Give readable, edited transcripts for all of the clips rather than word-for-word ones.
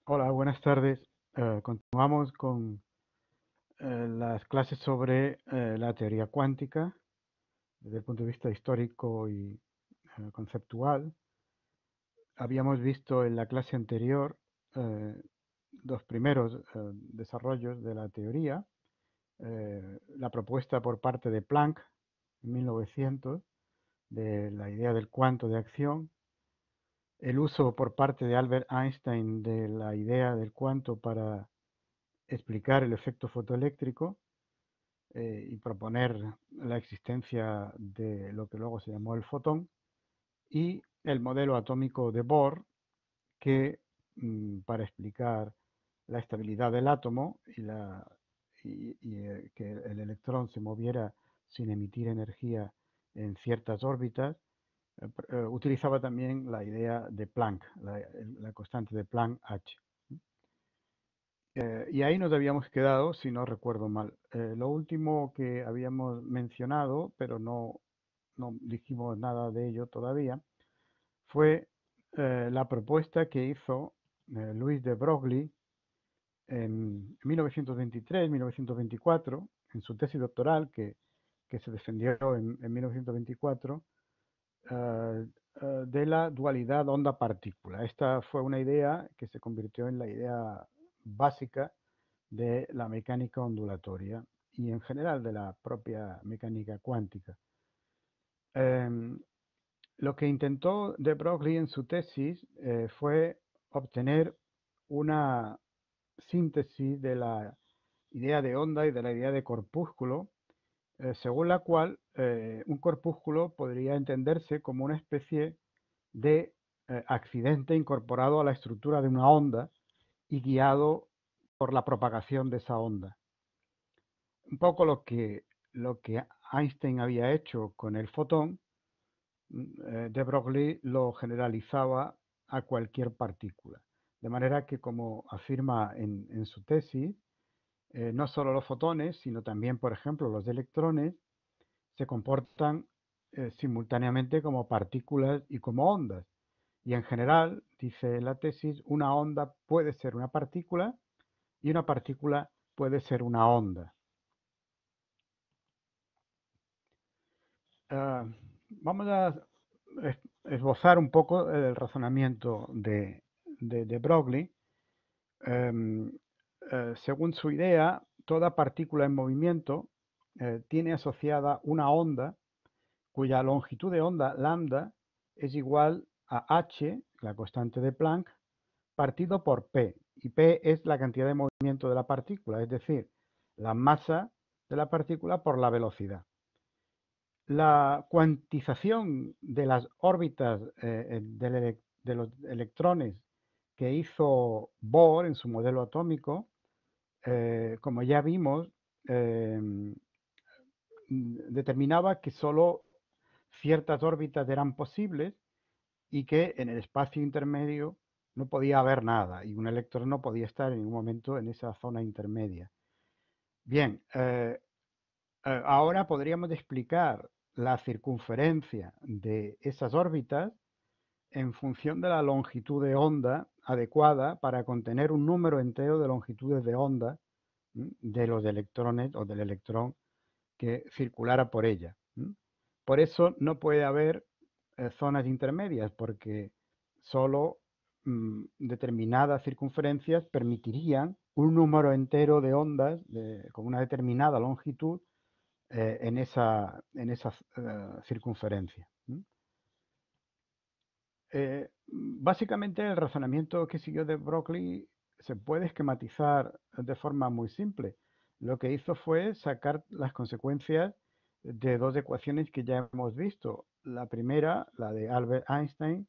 Hola, buenas tardes. Continuamos con las clases sobre la teoría cuántica desde el punto de vista histórico y conceptual. Habíamos visto en la clase anterior eh, los primeros desarrollos de la teoría, la propuesta por parte de Planck en 1900 de la idea del cuanto de acción, el uso por parte de Albert Einstein de la idea del cuanto para explicar el efecto fotoeléctrico y proponer la existencia de lo que luego se llamó el fotón, y el modelo atómico de Bohr, que para explicar la estabilidad del átomo y que el electrón se moviera sin emitir energía en ciertas órbitas, utilizaba también la idea de Planck, la constante de Planck H. Y ahí nos habíamos quedado, si no recuerdo mal. Lo último que habíamos mencionado, pero no dijimos nada de ello todavía, fue la propuesta que hizo Louis de Broglie en 1923-1924, en su tesis doctoral que se defendió en 1924, de la dualidad onda-partícula. Esta fue una idea que se convirtió en la idea básica de la mecánica ondulatoria y en general de la propia mecánica cuántica. Em, lo que intentó de Broglie en su tesis fue obtener una síntesis de la idea de onda y de la idea de corpúsculo, según la cual un corpúsculo podría entenderse como una especie de accidente incorporado a la estructura de una onda y guiado por la propagación de esa onda. Un poco lo que Einstein había hecho con el fotón, de Broglie lo generalizaba a cualquier partícula. De manera que, como afirma en su tesis, no solo los fotones, sino también, por ejemplo, los electrones, se comportan simultáneamente como partículas y como ondas. Y en general, dice la tesis, una onda puede ser una partícula y una partícula puede ser una onda. Ah, vamos a esbozar un poco el razonamiento de Broglie. Em, Según su idea, toda partícula en movimiento tiene asociada una onda cuya longitud de onda lambda es igual a h, la constante de Planck, partido por p. Y p es la cantidad de movimiento de la partícula, es decir, la masa de la partícula por la velocidad. La cuantización de las órbitas de los electrones que hizo Bohr en su modelo atómico, como ya vimos, eh, determinaba que solo ciertas órbitas eran posibles y que en el espacio intermedio no podía haber nada y un electrón no podía estar en ningún momento en esa zona intermedia. Bien, ahora podríamos explicar la circunferencia de esas órbitas en función de la longitud de onda adecuada para contener un número entero de longitudes de onda de los electrones o del electrón que circulara por ella. Por eso no puede haber zonas intermedias, porque solo determinadas circunferencias permitirían un número entero de ondas con una determinada longitud en esa circunferencia. Básicamente el razonamiento que siguió de Broglie se puede esquematizar de forma muy simple. Lo que hizo fue sacar las consecuencias de dos ecuaciones que ya hemos visto. La primera, la de Albert Einstein,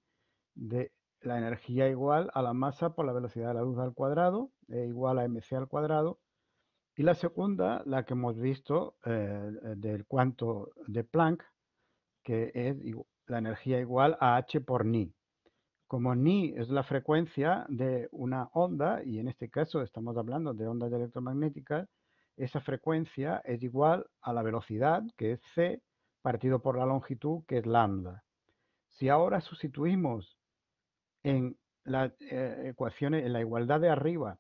de la energía igual a la masa por la velocidad de la luz al cuadrado, E igual a mc al cuadrado. Y la segunda, la que hemos visto del cuanto de Planck, que es la energía igual a h por ni. Como ni es la frecuencia de una onda, y en este caso estamos hablando de ondas electromagnéticas, esa frecuencia es igual a la velocidad, que es c, partido por la longitud, que es lambda. Si ahora sustituimos en las ecuaciones, en la igualdad de arriba,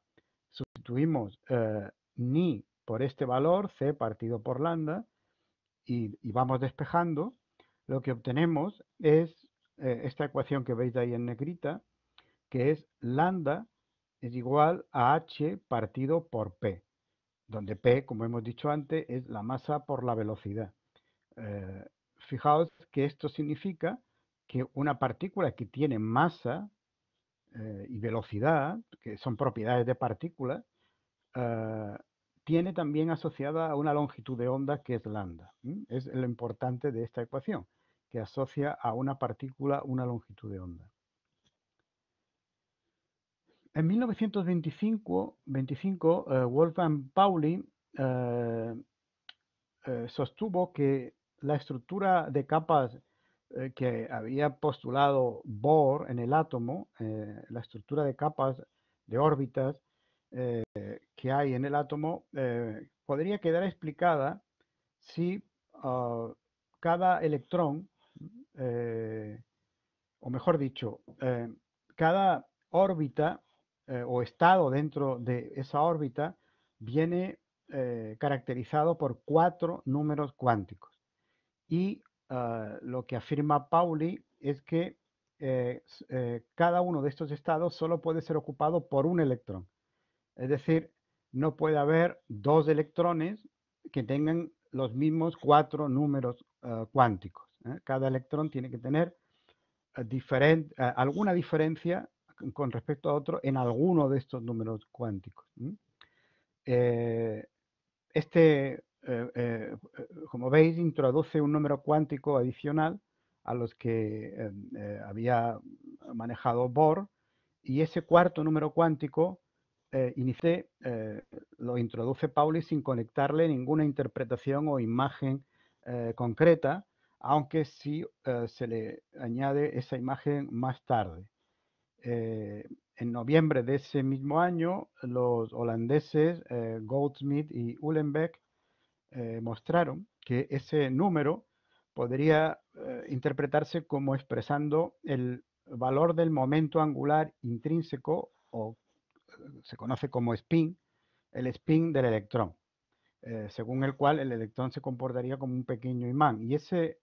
sustituimos ni por este valor, c partido por lambda, y vamos despejando, lo que obtenemos es esta ecuación que veis ahí en negrita, que es lambda es igual a h partido por p, donde p, como hemos dicho antes, es la masa por la velocidad. Eh, Fijaos que esto significa que una partícula que tiene masa y velocidad, que son propiedades de partículas, eh, tiene también asociada a una longitud de onda que es lambda. Es lo importante de esta ecuación, que asocia a una partícula una longitud de onda. En 1925, Wolfgang Pauli sostuvo que la estructura de capas que había postulado Bohr en el átomo, la estructura de capas de órbitas que hay en el átomo, podría quedar explicada si cada electrón, eh, o mejor dicho, cada órbita o estado dentro de esa órbita viene caracterizado por 4 números cuánticos. Y lo que afirma Pauli es que cada uno de estos estados solo puede ser ocupado por un electrón. Es decir, no puede haber dos electrones que tengan los mismos 4 números cuánticos. Cada electrón tiene que tener alguna diferencia con respecto a otro en alguno de estos números cuánticos. Eh, como veis, introduce un número cuántico adicional a los que había manejado Bohr, y ese cuarto número cuántico lo introduce Pauli sin conectarle ninguna interpretación o imagen concreta, aunque sí se le añade esa imagen más tarde. En noviembre de ese mismo año, los holandeses Goldsmith y Uhlenbeck mostraron que ese número podría interpretarse como expresando el valor del momento angular intrínseco, o se conoce como spin, el spin del electrón, según el cual el electrón se comportaría como un pequeño imán. Y ese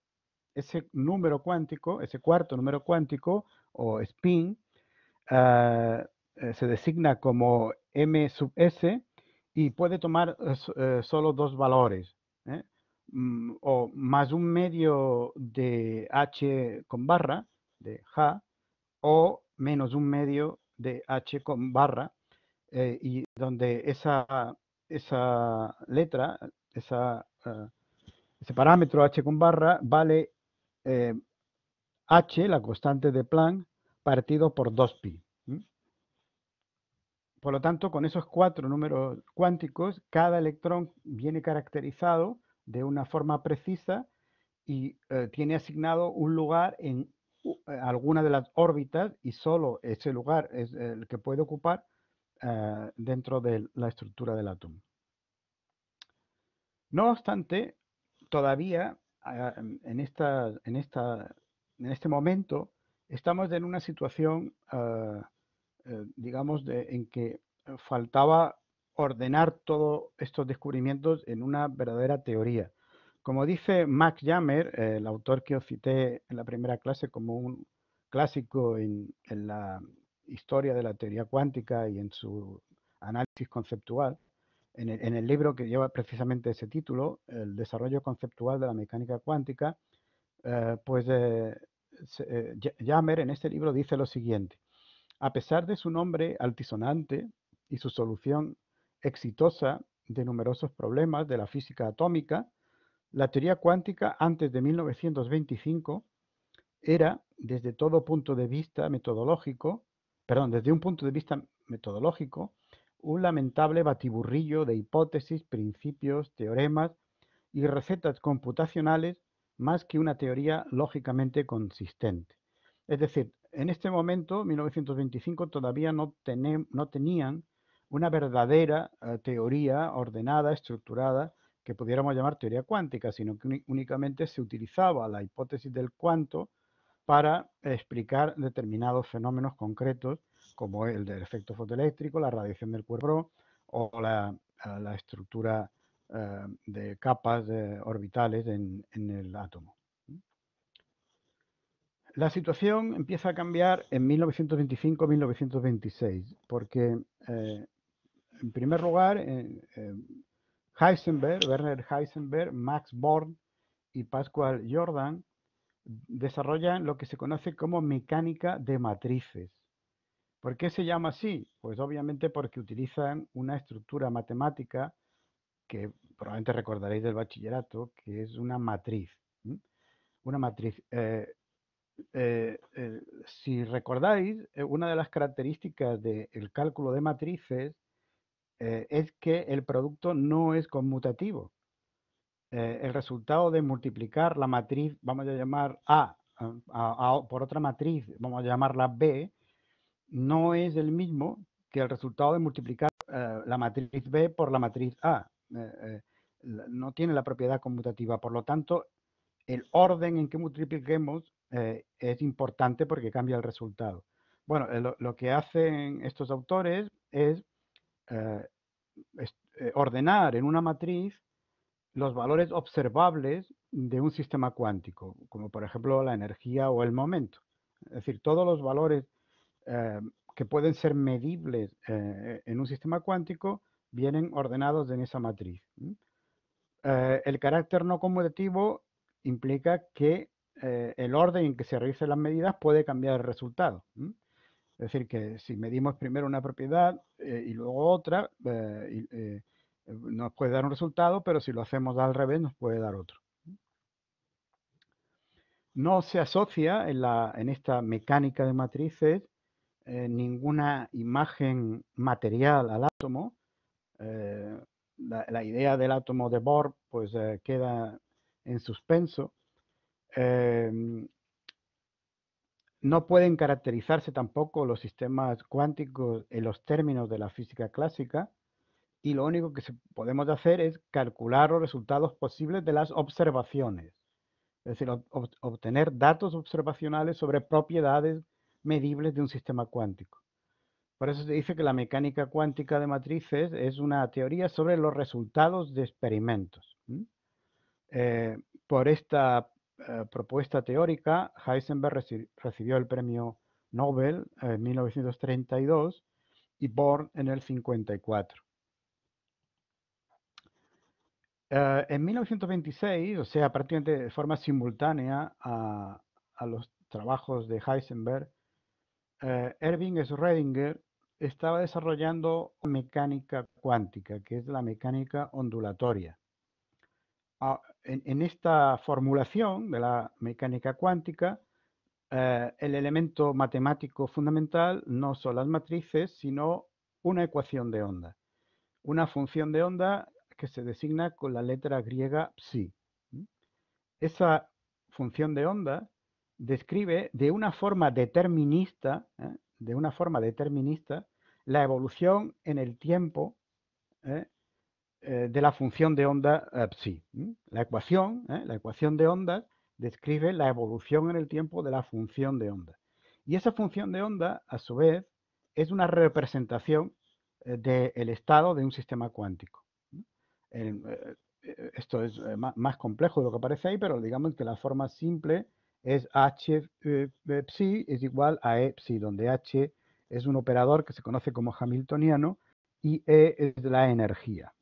número cuántico, ese cuarto número cuántico o spin, se designa como m sub s y puede tomar solo dos valores, ¿eh? O más un medio de h con barra, de H, o menos un medio de h con barra, y donde esa letra, ese parámetro h con barra vale eh, h, la constante de Planck, partido por 2pi. Por lo tanto, con esos 4 números cuánticos, cada electrón viene caracterizado de una forma precisa y tiene asignado un lugar en alguna de las órbitas, y solo ese lugar es el que puede ocupar dentro de la estructura del átomo. No obstante, todavía en este momento estamos en una situación digamos, en que faltaba ordenar todos estos descubrimientos en una verdadera teoría. Como dice Max Jammer, el autor que os cité en la primera clase como un clásico en la historia de la teoría cuántica y en su análisis conceptual, en el libro que lleva precisamente ese título, El desarrollo conceptual de la mecánica cuántica, pues Jammer en este libro dice lo siguiente: a pesar de su nombre altisonante y su solución exitosa de numerosos problemas de la física atómica, la teoría cuántica antes de 1925 era, desde un punto de vista metodológico, un lamentable batiburrillo de hipótesis, principios, teoremas y recetas computacionales, más que una teoría lógicamente consistente. Es decir, en este momento, 1925, todavía no tenían una verdadera teoría ordenada, estructurada, que pudiéramos llamar teoría cuántica, sino que únicamente se utilizaba la hipótesis del cuanto para explicar determinados fenómenos concretos como el del efecto fotoeléctrico, la radiación del cuerpo o la estructura de capas orbitales en el átomo. La situación empieza a cambiar en 1925-1926, porque en primer lugar, Heisenberg, Werner Heisenberg, Max Born y Pascual Jordan desarrollan lo que se conoce como mecánica de matrices. ¿Por qué se llama así? Pues obviamente porque utilizan una estructura matemática que probablemente recordaréis del bachillerato, que es una matriz. ¿Mm? Una matriz. Si recordáis, una de las características del cálculo de matrices es que el producto no es conmutativo. El resultado de multiplicar la matriz, vamos a llamar por otra matriz, vamos a llamarla B, no es el mismo que el resultado de multiplicar la matriz B por la matriz A. No tiene la propiedad conmutativa, por lo tanto, el orden en que multipliquemos es importante porque cambia el resultado. Bueno, lo que hacen estos autores es eh, ordenar en una matriz los valores observables de un sistema cuántico, como por ejemplo la energía o el momento. Es decir, todos los valores eh, que pueden ser medibles en un sistema cuántico vienen ordenados en esa matriz. El carácter no conmutativo implica que el orden en que se realicen las medidas puede cambiar el resultado. Es decir, que si medimos primero una propiedad y luego otra, nos puede dar un resultado, pero si lo hacemos al revés nos puede dar otro. No se asocia en esta mecánica de matrices ninguna imagen material al átomo. Eh, la idea del átomo de Bohr pues queda en suspenso. Eh, no pueden caracterizarse tampoco los sistemas cuánticos en los términos de la física clásica y lo único que podemos hacer es calcular los resultados posibles de las observaciones, es decir, obtener datos observacionales sobre propiedades medibles de un sistema cuántico. Por eso se dice que la mecánica cuántica de matrices es una teoría sobre los resultados de experimentos. Eh, por esta propuesta teórica, Heisenberg recibió el premio Nobel en 1932 y Born en el 54. En 1926, o sea, prácticamente de forma simultánea a los trabajos de Heisenberg, Erwin Schrödinger estaba desarrollando mecánica cuántica, que es la mecánica ondulatoria. En esta formulación de la mecánica cuántica, el elemento matemático fundamental no son las matrices, sino una ecuación de onda, una función de onda que se designa con la letra griega psi. Esa función de onda describe de una forma determinista, la evolución en el tiempo ¿eh? De la función de onda psi. La ecuación de onda describe la evolución en el tiempo de la función de onda. Y esa función de onda, a su vez, es una representación del estado de un sistema cuántico. Esto es más complejo de lo que aparece ahí, pero digamos que la forma simple es h psi es igual a e psi, donde h es un operador que se conoce como hamiltoniano y e es la energía.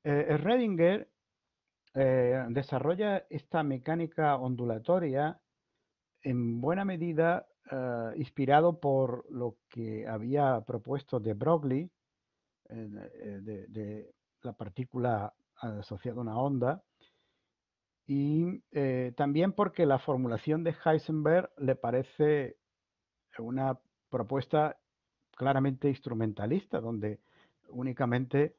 Schrödinger desarrolla esta mecánica ondulatoria en buena medida inspirado por lo que había propuesto de Broglie, de la partícula asociada a una onda, y también porque la formulación de Heisenberg le parece una propuesta claramente instrumentalista, donde únicamente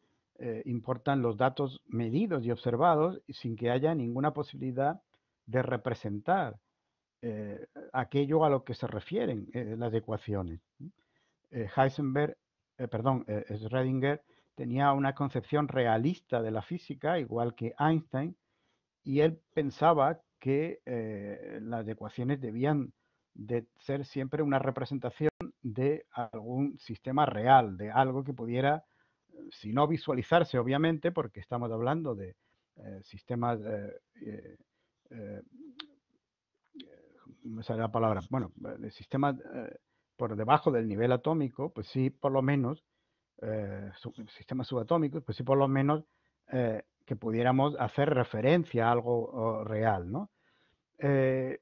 importan los datos medidos y observados sin que haya ninguna posibilidad de representar aquello a lo que se refieren las ecuaciones. Heisenberg, Schrödinger tenía una concepción realista de la física, igual que Einstein, y él pensaba que las ecuaciones debían de ser siempre una representación de algún sistema real, de algo que pudiera, si no visualizarse, obviamente, porque estamos hablando de sistemas, eh, me sale la palabra, bueno, de sistemas por debajo del nivel atómico, pues sí, por lo menos, sistemas subatómicos, pues sí, por lo menos que pudiéramos hacer referencia a algo real, ¿no? Eh,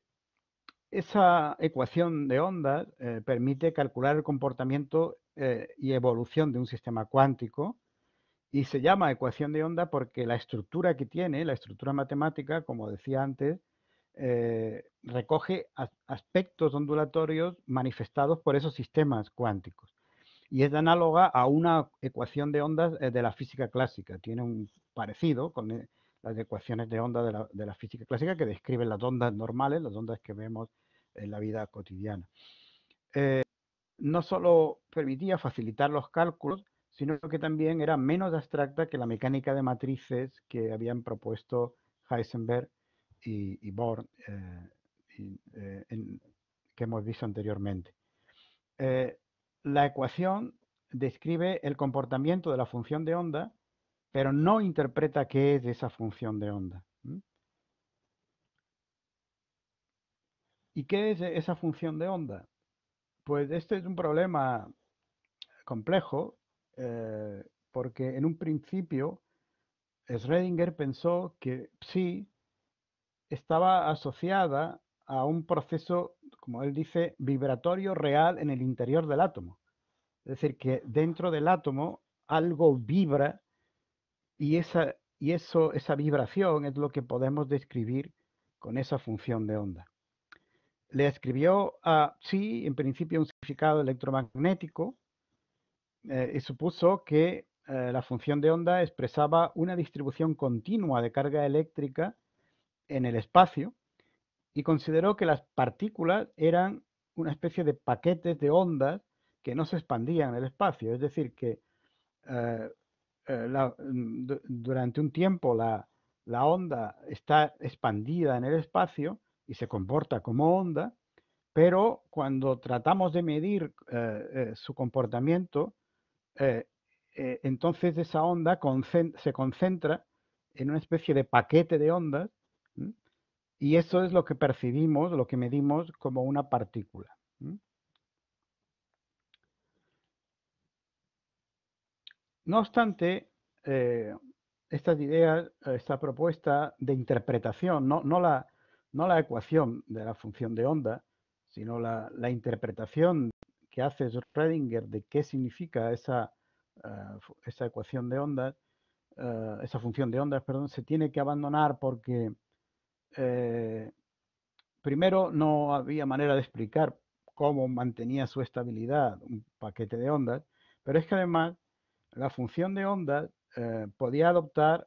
esa ecuación de ondas permite calcular el comportamiento y evolución de un sistema cuántico y se llama ecuación de onda porque la estructura que tiene, la estructura matemática, como decía antes, recoge aspectos ondulatorios manifestados por esos sistemas cuánticos y es análoga a una ecuación de ondas de la física clásica. Tiene un parecido con las ecuaciones de onda de la física clásica que describen las ondas normales, las ondas que vemos en la vida cotidiana. No solo permitía facilitar los cálculos, sino que también era menos abstracta que la mecánica de matrices que habían propuesto Heisenberg y Born, que hemos visto anteriormente. Eh, la ecuación describe el comportamiento de la función de onda, pero no interpreta qué es esa función de onda. ¿Y qué es esa función de onda? Pues este es un problema complejo, porque en un principio Schrödinger pensó que psi estaba asociada a un proceso, como él dice, vibratorio real en el interior del átomo. Es decir, que dentro del átomo algo vibra y esa vibración es lo que podemos describir con esa función de onda. Le escribió a psi, en principio, un significado electromagnético y supuso que la función de onda expresaba una distribución continua de carga eléctrica en el espacio y consideró que las partículas eran una especie de paquetes de ondas que no se expandían en el espacio. Es decir, que eh, durante un tiempo la onda está expandida en el espacio y se comporta como onda, pero cuando tratamos de medir su comportamiento, eh, entonces esa onda se concentra en una especie de paquete de ondas, ¿m? Y eso es lo que percibimos, lo que medimos como una partícula. ¿M? No obstante, eh, estas ideas, esta propuesta de interpretación, no la ecuación de la función de onda, sino la interpretación que hace Schrödinger de qué significa esa ecuación de ondas, esa función de ondas, perdón, se tiene que abandonar porque eh, primero no había manera de explicar cómo mantenía su estabilidad un paquete de ondas, pero es que además la función de ondas podía adoptar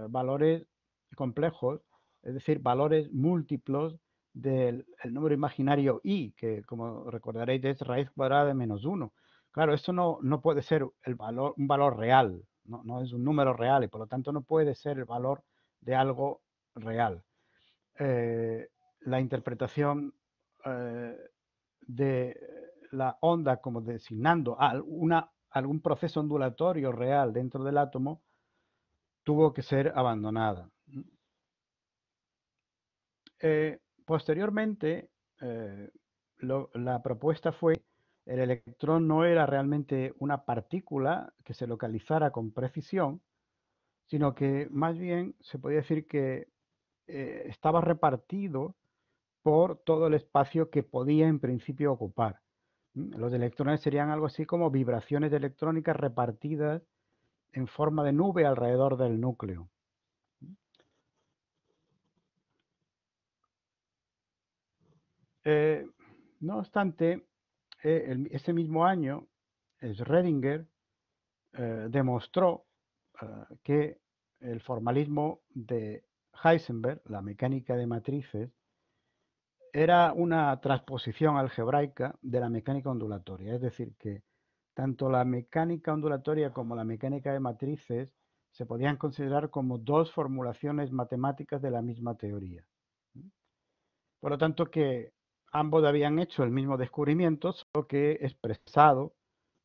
valores complejos, es decir, valores múltiplos del número imaginario i, que como recordaréis es raíz cuadrada de menos uno. Claro, esto no puede ser un valor real, no es un número real y por lo tanto no puede ser el valor de algo real. Eh, la interpretación eh, de la onda como designando algún proceso ondulatorio real dentro del átomo tuvo que ser abandonada. Posteriormente, eh, la propuesta fue el electrón no era realmente una partícula que se localizara con precisión, sino que más bien se podía decir que estaba repartido por todo el espacio que podía en principio ocupar. Los electrones serían algo así como vibraciones electrónicas repartidas en forma de nube alrededor del núcleo. Eh, no obstante, ese mismo año, Schrödinger demostró que el formalismo de Heisenberg, la mecánica de matrices, era una transposición algebraica de la mecánica ondulatoria, es decir, que tanto la mecánica ondulatoria como la mecánica de matrices se podían considerar como dos formulaciones matemáticas de la misma teoría. Por lo tanto, que ambos habían hecho el mismo descubrimiento, solo que expresado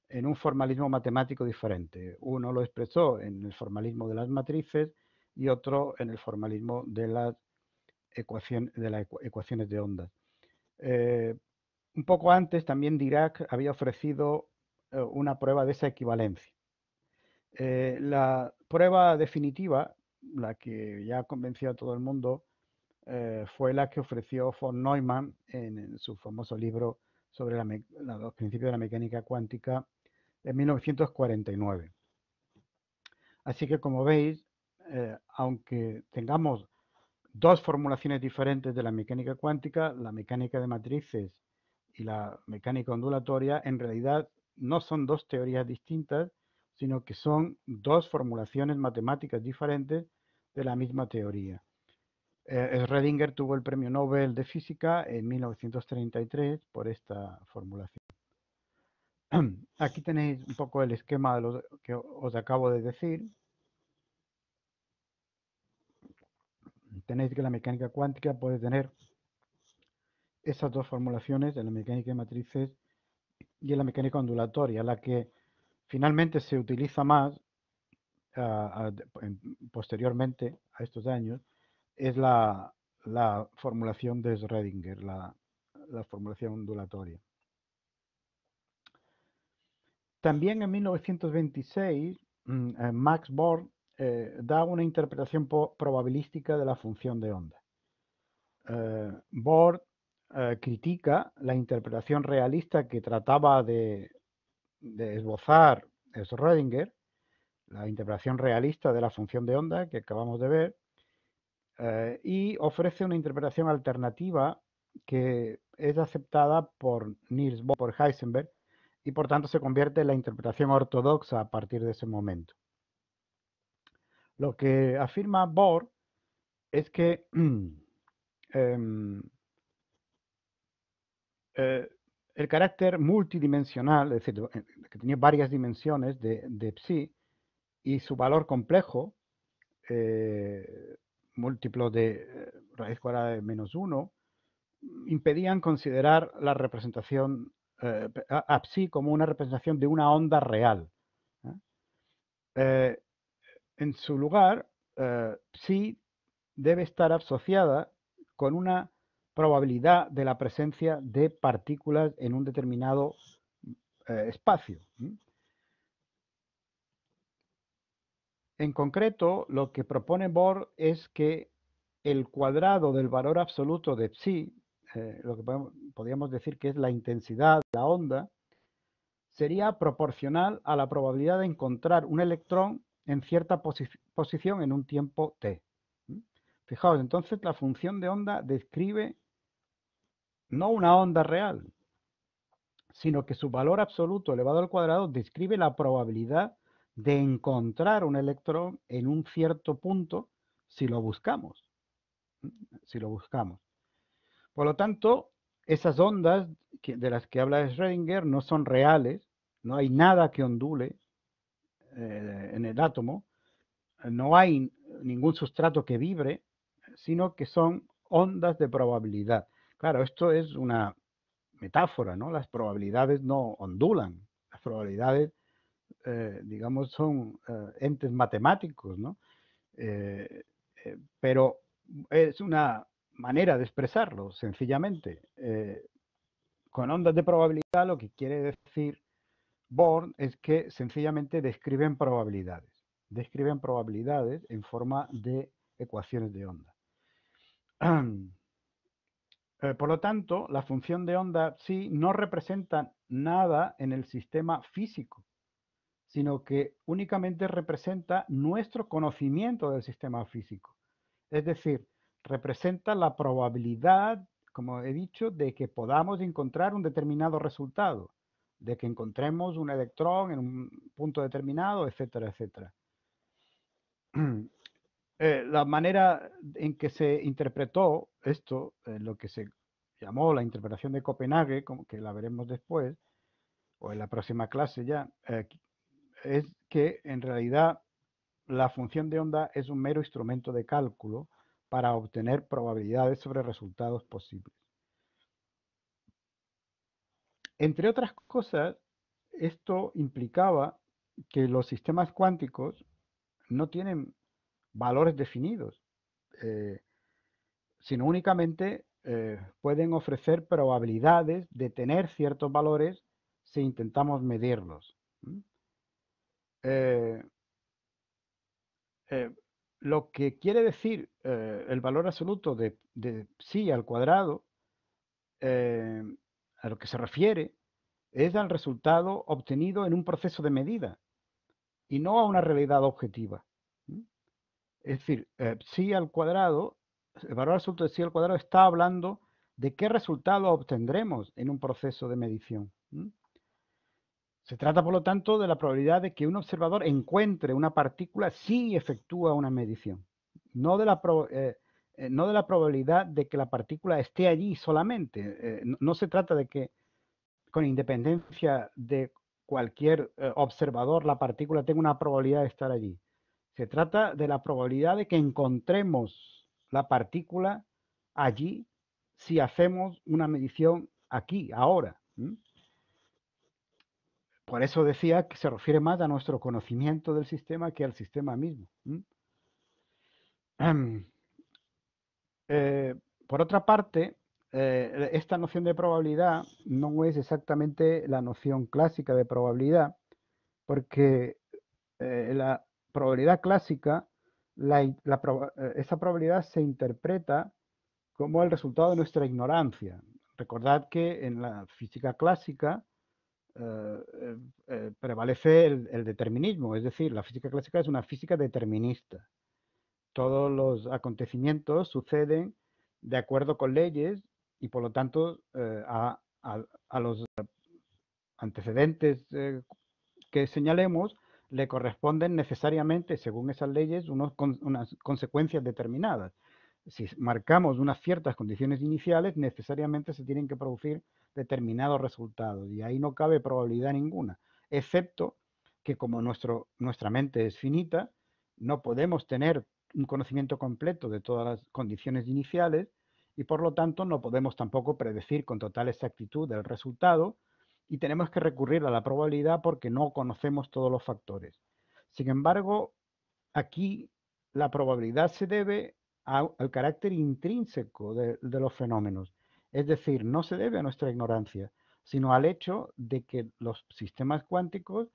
en un formalismo matemático diferente. Uno lo expresó en el formalismo de las matrices y otro en el formalismo de las ecuaciones de ondas. Un poco antes también Dirac había ofrecido una prueba de esa equivalencia. La prueba definitiva, la que ya convenció a todo el mundo, fue la que ofreció von Neumann en su famoso libro sobre los principios de la mecánica cuántica en 1949. Así que, como veis, aunque tengamos dos formulaciones diferentes de la mecánica cuántica, la mecánica de matrices y la mecánica ondulatoria, en realidad no son dos teorías distintas, sino que son dos formulaciones matemáticas diferentes de la misma teoría. Schrödinger tuvo el premio Nobel de Física en 1933 por esta formulación. Aquí tenéis un poco el esquema de lo que os acabo de decir. Tenéis que la mecánica cuántica puede tener esas dos formulaciones en la mecánica de matrices y en la mecánica ondulatoria. La que finalmente se utiliza más posteriormente a estos años es la formulación de Schrödinger, la formulación ondulatoria. También en 1926, Max Born da una interpretación probabilística de la función de onda. Born critica la interpretación realista que trataba de esbozar Schrödinger, la interpretación realista de la función de onda que acabamos de ver, y ofrece una interpretación alternativa que es aceptada por Niels Bohr, por Heisenberg, y por tanto se convierte en la interpretación ortodoxa a partir de ese momento. Lo que afirma Bohr es que el carácter multidimensional, es decir, que tenía varias dimensiones de psi, y su valor complejo, múltiplo de raíz cuadrada de -1, impedían considerar la representación a psi como una representación de una onda real. En su lugar, psi debe estar asociada con una probabilidad de la presencia de partículas en un determinado espacio. En concreto, lo que propone Bohr es que el cuadrado del valor absoluto de psi, lo que podríamos decir que es la intensidad de la onda, sería proporcional a la probabilidad de encontrar un electrón en cierta posición en un tiempo t. Fijaos, entonces la función de onda describe no una onda real, sino que su valor absoluto elevado al cuadrado describe la probabilidad de encontrar un electrón en un cierto punto si lo buscamos. Si lo buscamos. Por lo tanto, esas ondas de las que habla Schrödinger no son reales, no hay nada que ondule en el átomo, no hay ningún sustrato que vibre, sino que son ondas de probabilidad. Claro, esto es una metáfora, ¿no? Las probabilidades no ondulan, las probabilidades, digamos, son entes matemáticos, ¿no? Pero es una manera de expresarlo, sencillamente. Con ondas de probabilidad lo que quiere decir Born es que sencillamente describen probabilidades. Describen probabilidades en forma de ecuaciones de onda. Por lo tanto, la función de onda psi no representa nada en el sistema físico, sino que únicamente representa nuestro conocimiento del sistema físico. Es decir, representa la probabilidad, como he dicho, de que podamos encontrar un determinado resultado, de que encontremos un electrón en un punto determinado, etcétera, etcétera. La manera en que se interpretó esto, lo que se llamó la interpretación de Copenhague, como que la veremos después, o en la próxima clase ya, es que en realidad la función de onda es un mero instrumento de cálculo para obtener probabilidades sobre resultados posibles. Entre otras cosas, esto implicaba que los sistemas cuánticos no tienen valores definidos, eh, sino únicamente pueden ofrecer probabilidades de tener ciertos valores si intentamos medirlos. Eh, eh, lo que quiere decir el valor absoluto de psi al cuadrado, eh, a lo que se refiere, es al resultado obtenido en un proceso de medida y no a una realidad objetiva. Es decir, psi al cuadrado, el valor absoluto de psi al cuadrado está hablando de qué resultado obtendremos en un proceso de medición. Se trata, por lo tanto, de la probabilidad de que un observador encuentre una partícula si efectúa una medición, no de no de la probabilidad de que la partícula esté allí solamente. No se trata de que, con independencia de cualquier observador, la partícula tenga una probabilidad de estar allí. Se trata de la probabilidad de que encontremos la partícula allí si hacemos una medición aquí, ahora. Por eso decía que se refiere más a nuestro conocimiento del sistema que al sistema mismo. Eh, por otra parte, esta noción de probabilidad no es exactamente la noción clásica de probabilidad, porque la probabilidad clásica, esa probabilidad se interpreta como el resultado de nuestra ignorancia. Recordad que en la física clásica prevalece el determinismo, es decir, la física clásica es una física determinista. Todos los acontecimientos suceden de acuerdo con leyes y por lo tanto a los antecedentes que señalemos le corresponden necesariamente, según esas leyes, unas consecuencias determinadas. Si marcamos unas ciertas condiciones iniciales, necesariamente se tienen que producir determinados resultados y ahí no cabe probabilidad ninguna, excepto que como nuestra mente es finita, no podemos tener un conocimiento completo de todas las condiciones iniciales y por lo tanto no podemos tampoco predecir con total exactitud el resultado y tenemos que recurrir a la probabilidad porque no conocemos todos los factores. Sin embargo, aquí la probabilidad se debe al carácter intrínseco de los fenómenos, es decir, no se debe a nuestra ignorancia, sino al hecho de que los sistemas cuánticos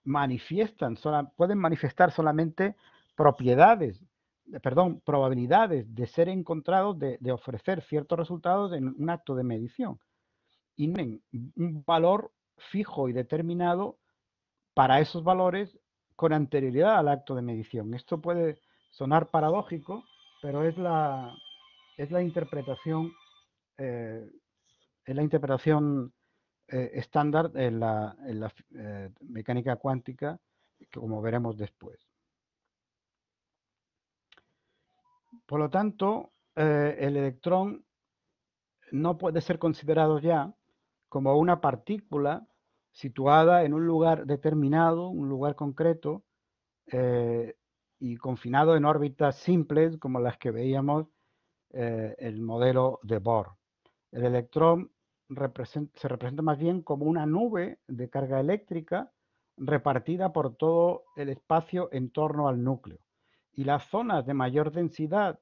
pueden manifestar solamente probabilidades de ser encontrados, de ofrecer ciertos resultados en un acto de medición y no tienen un valor fijo y determinado para esos valores con anterioridad al acto de medición. Esto puede sonar paradójico, pero es la interpretación, eh, es la interpretación estándar en la mecánica cuántica, como veremos después. Por lo tanto, el electrón no puede ser considerado ya como una partícula situada en un lugar determinado, un lugar concreto, y confinado en órbitas simples como las que veíamos el modelo de Bohr. El electrón se representa más bien como una nube de carga eléctrica repartida por todo el espacio en torno al núcleo. Y las zonas de mayor densidad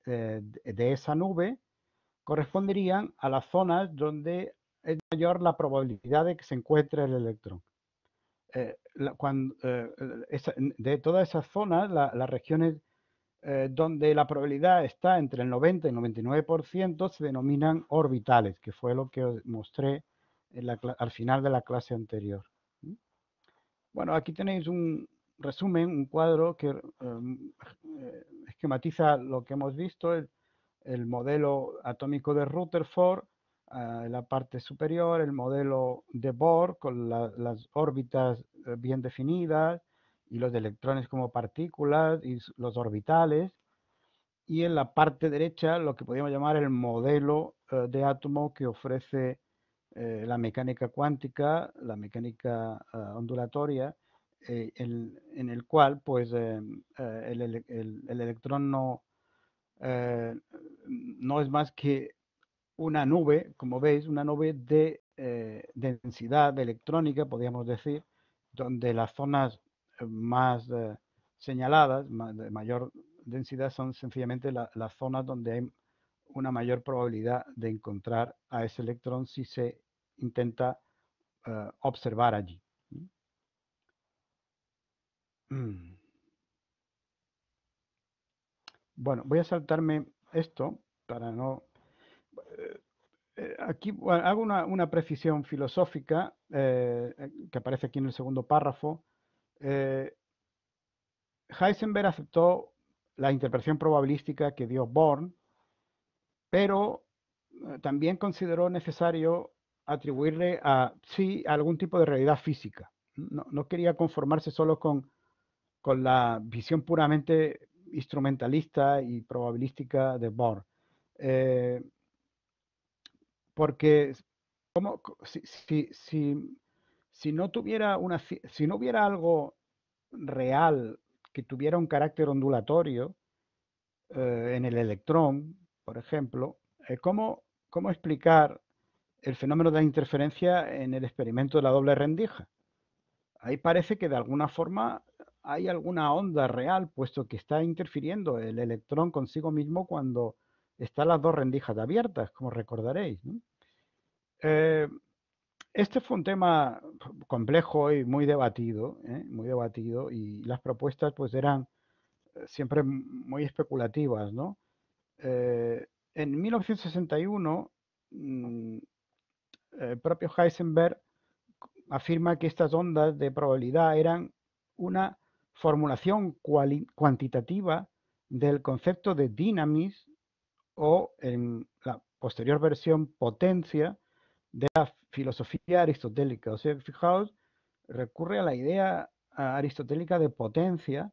de esa nube corresponderían a las zonas donde es mayor la probabilidad de que se encuentre el electrón. De todas esas zonas, las regiones donde la probabilidad está entre el 90 y el 99% se denominan orbitales, que fue lo que os mostré al final de la clase anterior. Bueno, aquí tenéis un resumen, un cuadro que esquematiza lo que hemos visto, el modelo atómico de Rutherford en la parte superior, el modelo de Bohr con las órbitas bien definidas y los electrones como partículas y los orbitales. Y en la parte derecha lo que podríamos llamar el modelo de átomo que ofrece la mecánica cuántica, la mecánica ondulatoria, en el cual pues el electrón no es más que una nube, como veis, una nube de densidad electrónica, podríamos decir, donde las zonas más señaladas, de mayor densidad, son sencillamente las zonas donde hay una mayor probabilidad de encontrar a ese electrón si se intenta observar allí. Bueno, voy a saltarme esto para no... aquí bueno, hago una precisión filosófica que aparece aquí en el segundo párrafo. Eh, Heisenberg aceptó la interpretación probabilística que dio Born, pero también consideró necesario atribuirle a sí algún tipo de realidad física. No quería conformarse solo con la visión puramente instrumentalista y probabilística de Bohr. Eh, porque si no tuviera si no hubiera algo real que tuviera un carácter ondulatorio en el electrón, por ejemplo, ¿cómo explicar el fenómeno de la interferencia en el experimento de la doble rendija? Ahí parece que de alguna forma hay alguna onda real, puesto que está interfiriendo el electrón consigo mismo cuando están las dos rendijas abiertas, como recordaréis, ¿no? Eh, este fue un tema complejo y muy debatido, y las propuestas pues eran siempre muy especulativas, ¿no? Eh, en 1961, el propio Heisenberg afirma que estas ondas de probabilidad eran una formulación cuantitativa del concepto de dynamis o, en la posterior versión, potencia de la filosofía aristotélica. O sea, fijaos, recurre a la idea aristotélica de potencia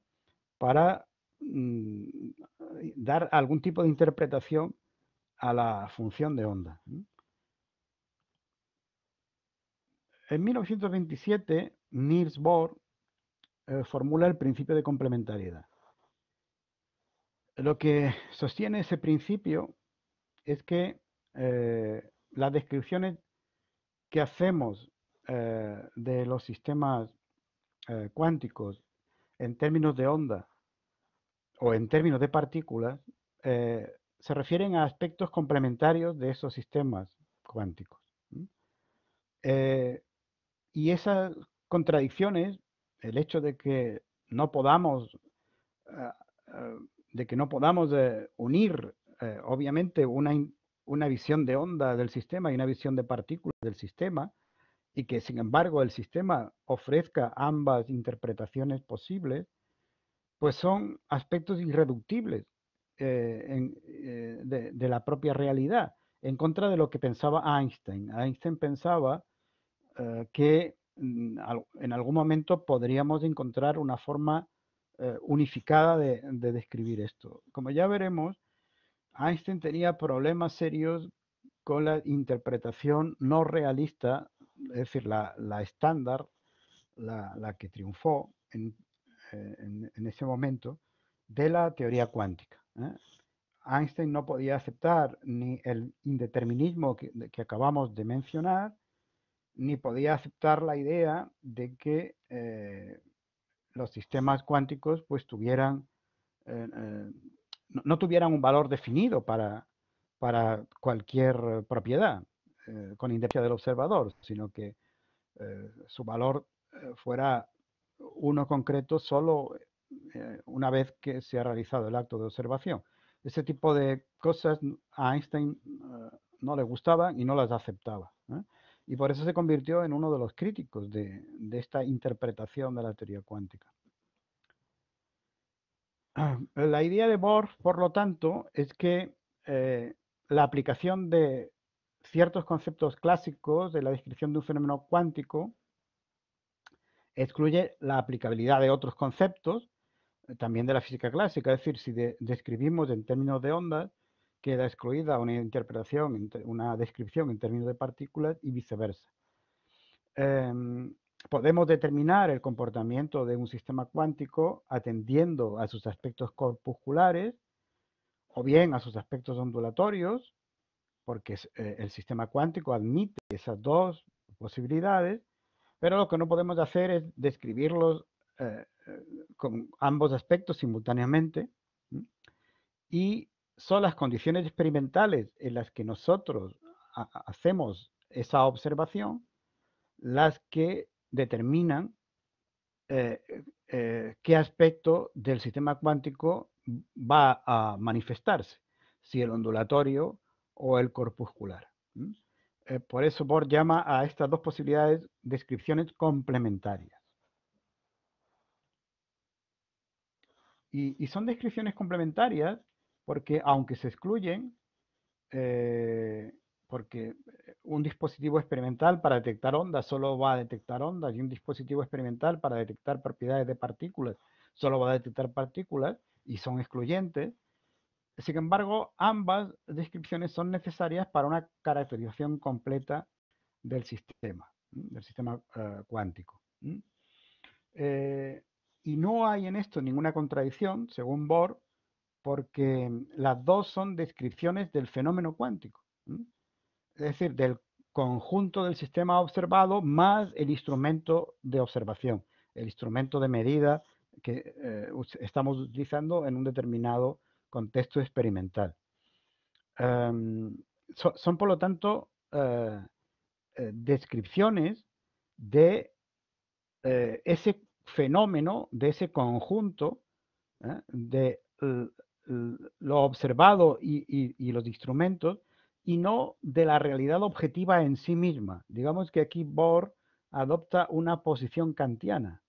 para dar algún tipo de interpretación a la función de onda. En 1927, Niels Bohr formula el principio de complementariedad. Lo que sostiene ese principio es que las descripciones que hacemos de los sistemas cuánticos en términos de onda o en términos de partículas se refieren a aspectos complementarios de esos sistemas cuánticos. Y esas contradicciones, el hecho de que no podamos eh, unir, obviamente, una visión de onda del sistema y una visión de partículas del sistema, y que sin embargo el sistema ofrezca ambas interpretaciones posibles, pues son aspectos irreductibles de la propia realidad, en contra de lo que pensaba Einstein. Einstein pensaba que en algún momento podríamos encontrar una forma unificada de describir esto. Como ya veremos, Einstein tenía problemas serios con la interpretación no realista, es decir, la estándar, la que triunfó en ese momento, de la teoría cuántica. Einstein no podía aceptar ni el indeterminismo que acabamos de mencionar, ni podía aceptar la idea de que los sistemas cuánticos pues tuvieran no tuvieran un valor definido para cualquier propiedad con independencia del observador, sino que su valor fuera uno concreto solo una vez que se ha realizado el acto de observación. Ese tipo de cosas a Einstein no le gustaban y no las aceptaba. Y por eso se convirtió en uno de los críticos de esta interpretación de la teoría cuántica. La idea de Bohr, por lo tanto, es que la aplicación de ciertos conceptos clásicos de la descripción de un fenómeno cuántico excluye la aplicabilidad de otros conceptos, también de la física clásica. Es decir, si describimos en términos de ondas, queda excluida una interpretación, una descripción en términos de partículas y viceversa. Podemos determinar el comportamiento de un sistema cuántico atendiendo a sus aspectos corpusculares o bien a sus aspectos ondulatorios, porque el sistema cuántico admite esas dos posibilidades, pero lo que no podemos hacer es describirlos con ambos aspectos simultáneamente. Y son las condiciones experimentales en las que nosotros hacemos esa observación las que determinan eh, qué aspecto del sistema cuántico va a manifestarse, si el ondulatorio o el corpuscular. Por eso Bohr llama a estas dos posibilidades descripciones complementarias. Y son descripciones complementarias porque aunque se excluyen, eh, porque un dispositivo experimental para detectar ondas solo va a detectar ondas y un dispositivo experimental para detectar propiedades de partículas solo va a detectar partículas y son excluyentes. Sin embargo, ambas descripciones son necesarias para una caracterización completa del sistema cuántico. Eh, y no hay en esto ninguna contradicción, según Bohr, porque las dos son descripciones del fenómeno cuántico. Es decir, del conjunto del sistema observado más el instrumento de observación, el instrumento de medida que estamos utilizando en un determinado contexto experimental. Son, por lo tanto, descripciones de ese fenómeno, de ese conjunto, de lo observado y los instrumentos, y no de la realidad objetiva en sí misma. Digamos que aquí Bohr adopta una posición kantiana.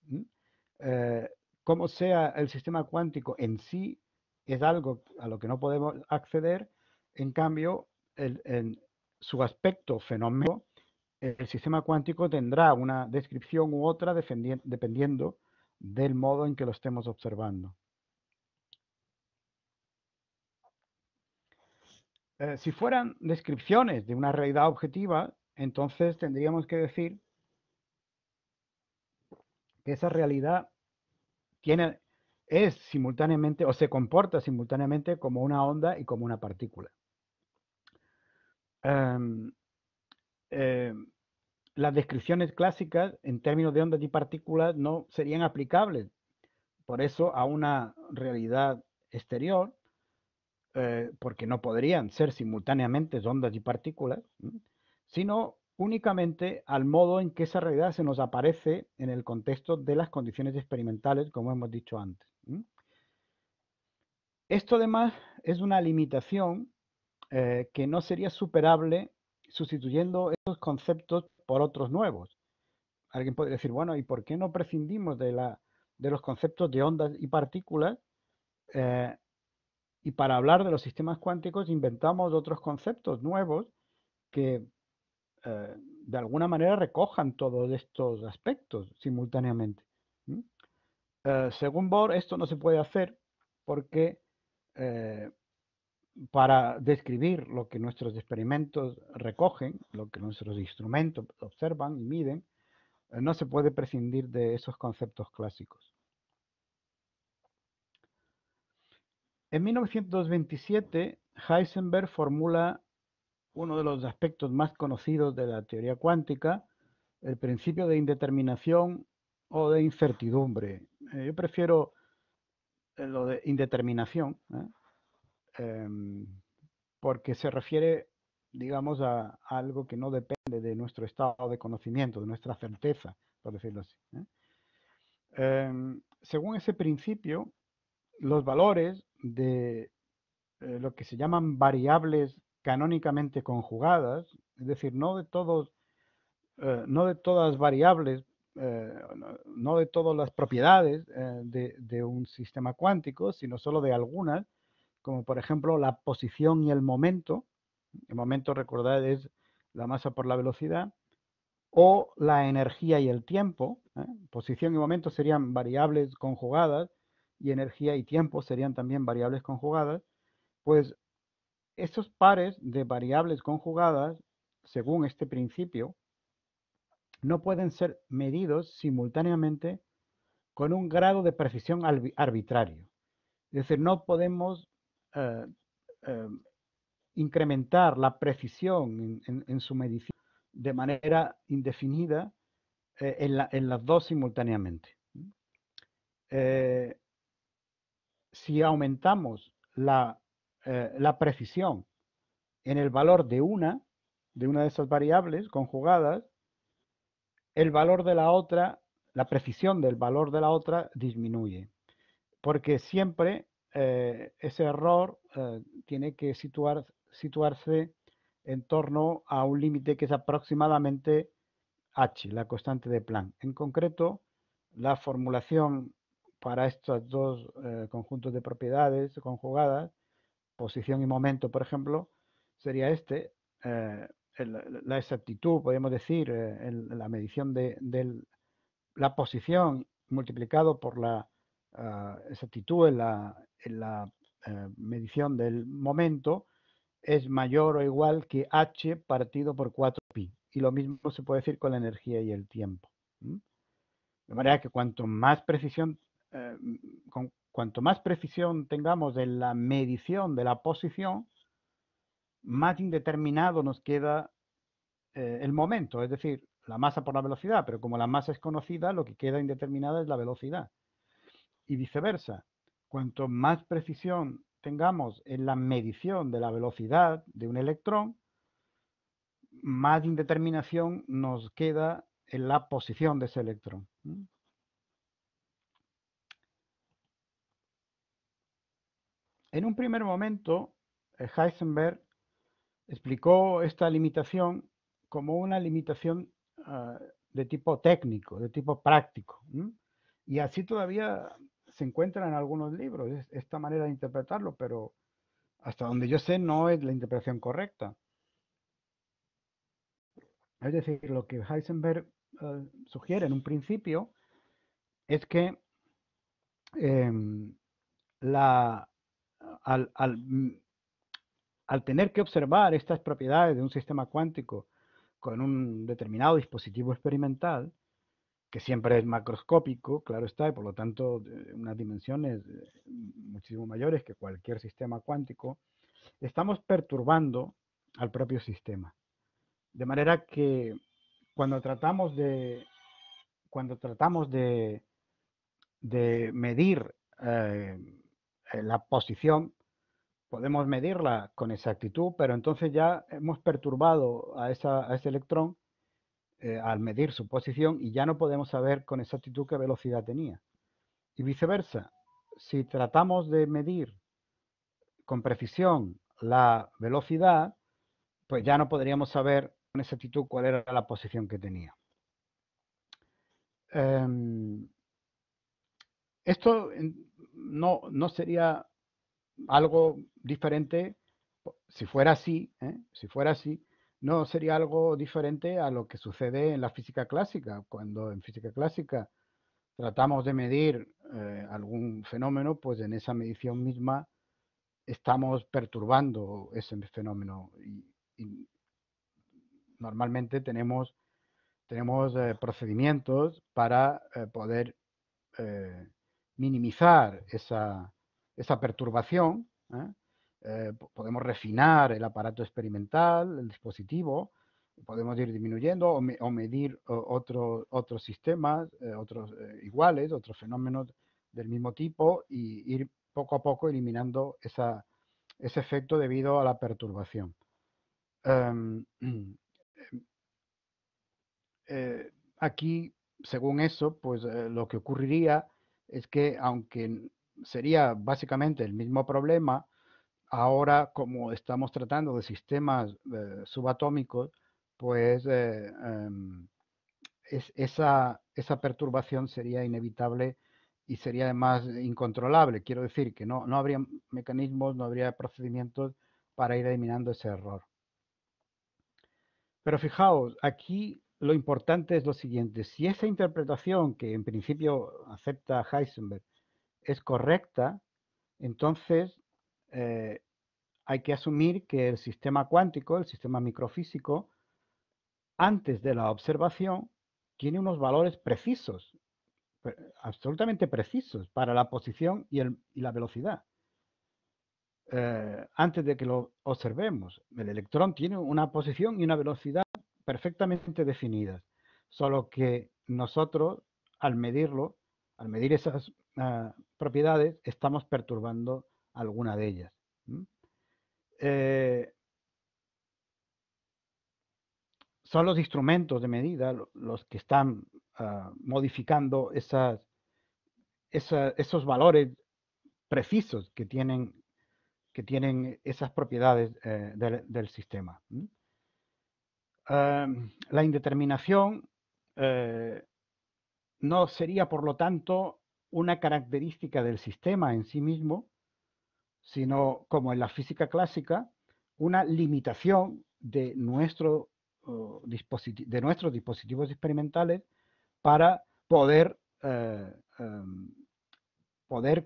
Eh, como sea el sistema cuántico en sí, es algo a lo que no podemos acceder, en cambio, en su aspecto fenómeno, el sistema cuántico tendrá una descripción u otra dependiendo del modo en que lo estemos observando. Si fueran descripciones de una realidad objetiva, entonces tendríamos que decir que esa realidad tiene, es simultáneamente o se comporta simultáneamente como una onda y como una partícula. Um, eh, las descripciones clásicas en términos de ondas y partículas no serían aplicables, por eso a una realidad exterior, porque no podrían ser simultáneamente ondas y partículas, sino únicamente al modo en que esa realidad se nos aparece en el contexto de las condiciones experimentales, como hemos dicho antes. Esto además es una limitación que no sería superable sustituyendo estos conceptos por otros nuevos. Alguien podría decir, bueno, ¿y por qué no prescindimos de los conceptos de ondas y partículas? Eh, y para hablar de los sistemas cuánticos inventamos otros conceptos nuevos que de alguna manera recojan todos estos aspectos simultáneamente. Según Bohr, esto no se puede hacer porque eh, para describir lo que nuestros experimentos recogen, lo que nuestros instrumentos observan y miden, no se puede prescindir de esos conceptos clásicos. En 1927, Heisenberg formula uno de los aspectos más conocidos de la teoría cuántica, el principio de indeterminación o de incertidumbre. Yo prefiero lo de indeterminación, porque se refiere, digamos, a algo que no depende de nuestro estado de conocimiento, de nuestra certeza, por decirlo así. Según ese principio, los valores de lo que se llaman variables canónicamente conjugadas, es decir, no de todas las variables, no de todas las propiedades de un sistema cuántico, sino solo de algunas, como por ejemplo la posición y el momento. El momento, recordad, es la masa por la velocidad, o la energía y el tiempo. Posición y momento serían variables conjugadas y energía y tiempo serían también variables conjugadas. Pues esos pares de variables conjugadas, según este principio, no pueden ser medidos simultáneamente con un grado de precisión arbitrario. Es decir, no podemos eh, eh, incrementar la precisión en su medición de manera indefinida en las dos simultáneamente. Si aumentamos la precisión en el valor de una de esas variables conjugadas, el valor de la otra, la precisión del valor de la otra disminuye, porque siempre ese error tiene que situarse en torno a un límite que es aproximadamente h, la constante de Planck. En concreto, la formulación para estos dos conjuntos de propiedades conjugadas, posición y momento, por ejemplo, sería eh, la exactitud, podemos decir, la medición de la posición multiplicado por la exactitud en la medición del momento es mayor o igual que h partido por 4pi. Y lo mismo se puede decir con la energía y el tiempo. De manera que cuanto más precisión tengamos en la medición de la posición, más indeterminado nos queda el momento, es decir, la masa por la velocidad, pero como la masa es conocida, lo que queda indeterminada es la velocidad. Y viceversa, cuanto más precisión tengamos en la medición de la velocidad de un electrón, más indeterminación nos queda en la posición de ese electrón. En un primer momento, Heisenberg explicó esta limitación como una limitación de tipo técnico, de tipo práctico. Y así todavía se encuentra en algunos libros esta manera de interpretarlo, pero hasta donde yo sé no es la interpretación correcta. Es decir, lo que Heisenberg sugiere en un principio es que eh, la, al, al, al tener que observar estas propiedades de un sistema cuántico con un determinado dispositivo experimental, que siempre es macroscópico, claro está, y por lo tanto de unas dimensiones muchísimo mayores que cualquier sistema cuántico, estamos perturbando al propio sistema. De manera que cuando tratamos de, cuando tratamos de medir la posición, podemos medirla con exactitud, pero entonces ya hemos perturbado a ese electrón al medir su posición y ya no podemos saber con exactitud qué velocidad tenía. Y viceversa, si tratamos de medir con precisión la velocidad, pues ya no podríamos saber con exactitud cuál era la posición que tenía. Esto no sería algo diferente si fuera así, si fuera así, no sería algo diferente a lo que sucede en la física clásica, cuando en física clásica tratamos de medir algún fenómeno, pues en esa medición misma estamos perturbando ese fenómeno y normalmente tenemos procedimientos para poder minimizar esa perturbación. Podemos refinar el aparato experimental, el dispositivo, podemos ir disminuyendo o medir otros sistemas, otros iguales, otros fenómenos del mismo tipo y ir poco a poco eliminando ese efecto debido a la perturbación. Aquí, según eso, pues lo que ocurriría es que aunque sería básicamente el mismo problema, ahora como estamos tratando de sistemas subatómicos, pues esa perturbación sería inevitable y sería además incontrolable. Quiero decir que no habría mecanismos, no habría procedimientos para ir eliminando ese error. Pero fijaos, aquí lo importante es lo siguiente. Si esa interpretación que en principio acepta Heisenberg es correcta, entonces hay que asumir que el sistema cuántico, el sistema microfísico, antes de la observación, tiene unos valores precisos, absolutamente precisos, para la posición y la velocidad. antes de que lo observemos. El electrón tiene una posición y una velocidad perfectamente definidas, solo que nosotros, al medirlo, al medir esas propiedades, estamos perturbando alguna de ellas. Eh, son los instrumentos de medida los que están modificando esos valores precisos que tienen esas propiedades del sistema. La indeterminación no sería, por lo tanto, una característica del sistema en sí mismo, sino, como en la física clásica, una limitación de, de nuestros dispositivos experimentales para poder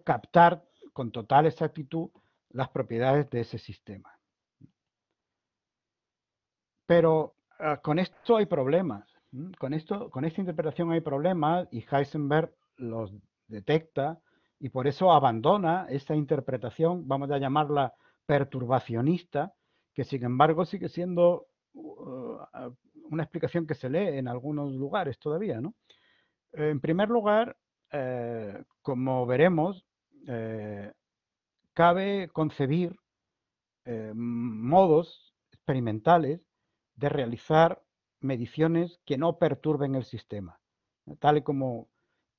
captar con total exactitud las propiedades de ese sistema. Pero con esto hay problemas. Con esta interpretación hay problemas y Heisenberg los detecta y por eso abandona esta interpretación, vamos a llamarla perturbacionista, que sin embargo sigue siendo una explicación que se lee en algunos lugares todavía, ¿no? En primer lugar, como veremos, cabe concebir modos experimentales de realizar mediciones que no perturben el sistema, tal y como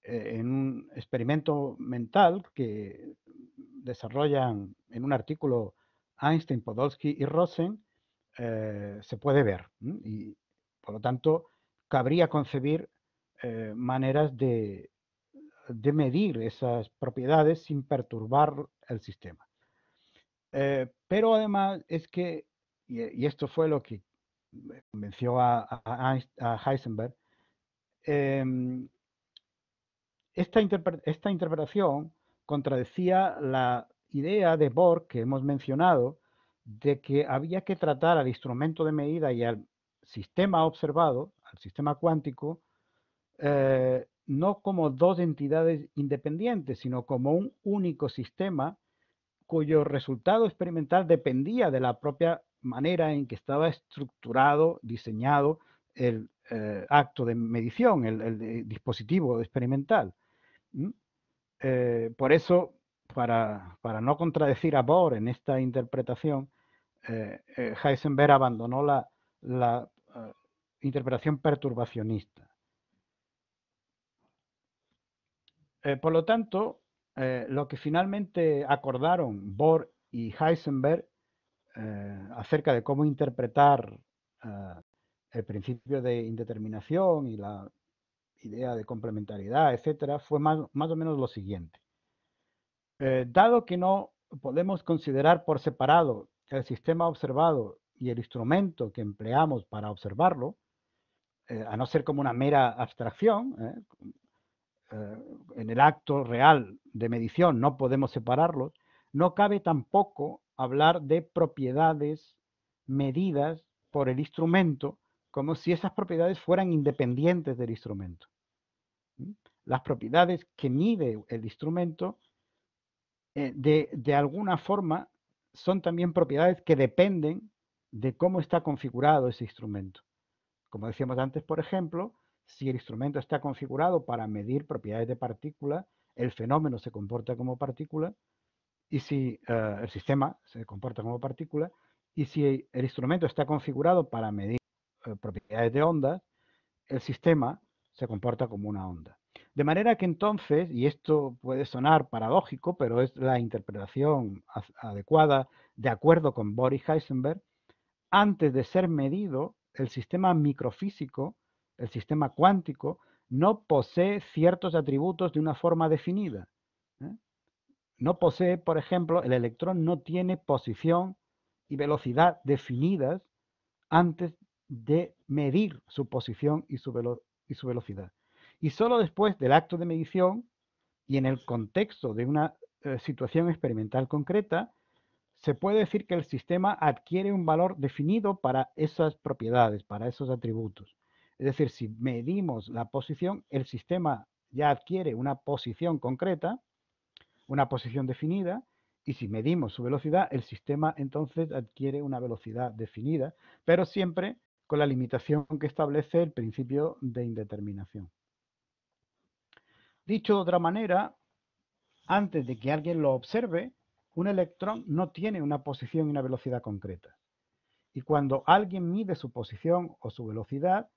en un experimento mental que desarrollan en un artículo Einstein, Podolsky y Rosen, se puede ver. Y por lo tanto, cabría concebir maneras de medir esas propiedades sin perturbar el sistema. Pero además es que, y esto fue lo que convenció a Heisenberg, em, esta interpretación contradecía la idea de Bohr que hemos mencionado de que había que tratar al instrumento de medida y al sistema observado, al sistema cuántico, no como dos entidades independientes, sino como un único sistema cuyo resultado experimental dependía de la propia manera en que estaba estructurado, diseñado el acto de medición, el dispositivo experimental. Por eso, para no contradecir a Bohr en esta interpretación, Heisenberg abandonó la interpretación perturbacionista. Por lo tanto, lo que finalmente acordaron Bohr y Heisenberg acerca de cómo interpretar el principio de indeterminación y la idea de complementariedad, etcétera, fue más o menos lo siguiente. Dado que no podemos considerar por separado el sistema observado y el instrumento que empleamos para observarlo, a no ser como una mera abstracción, en el acto real de medición no podemos separarlos, no cabe tampoco hablar de propiedades medidas por el instrumento como si esas propiedades fueran independientes del instrumento. Las propiedades que mide el instrumento de alguna forma son también propiedades que dependen de cómo está configurado ese instrumento. Como decíamos antes, por ejemplo, si el instrumento está configurado para medir propiedades de partículas, el fenómeno se comporta como partícula, y si el sistema se comporta como partícula, y si el instrumento está configurado para medir propiedades de ondas, el sistema se comporta como una onda. De manera que entonces, y esto puede sonar paradójico, pero es la interpretación adecuada de acuerdo con Bohr y Heisenberg, antes de ser medido, el sistema microfísico, el sistema cuántico, no posee ciertos atributos de una forma definida. No posee, por ejemplo, el electrón no tiene posición y velocidad definidas antes de medir su posición y su velocidad. Y solo después del acto de medición y en el contexto de una situación experimental concreta, se puede decir que el sistema adquiere un valor definido para esas propiedades, para esos atributos. Es decir, si medimos la posición, el sistema ya adquiere una posición concreta, una posición definida, Y si medimos su velocidad, el sistema entonces adquiere una velocidad definida, pero siempre con la limitación que establece el principio de indeterminación. Dicho de otra manera, antes de que alguien lo observe, un electrón no tiene una posición y una velocidad concreta. Y cuando alguien mide su posición o su velocidad,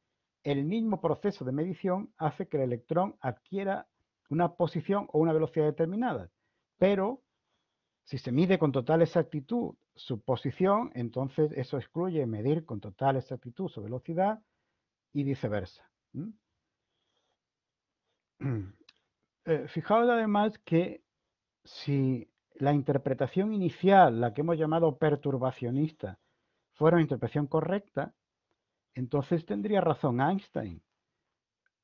el mismo proceso de medición hace que el electrón adquiera una posición o una velocidad determinada. Pero si se mide con total exactitud su posición, entonces eso excluye medir con total exactitud su velocidad y viceversa. Fijaos además que si la interpretación inicial, la que hemos llamado perturbacionista, fuera una interpretación correcta, entonces tendría razón Einstein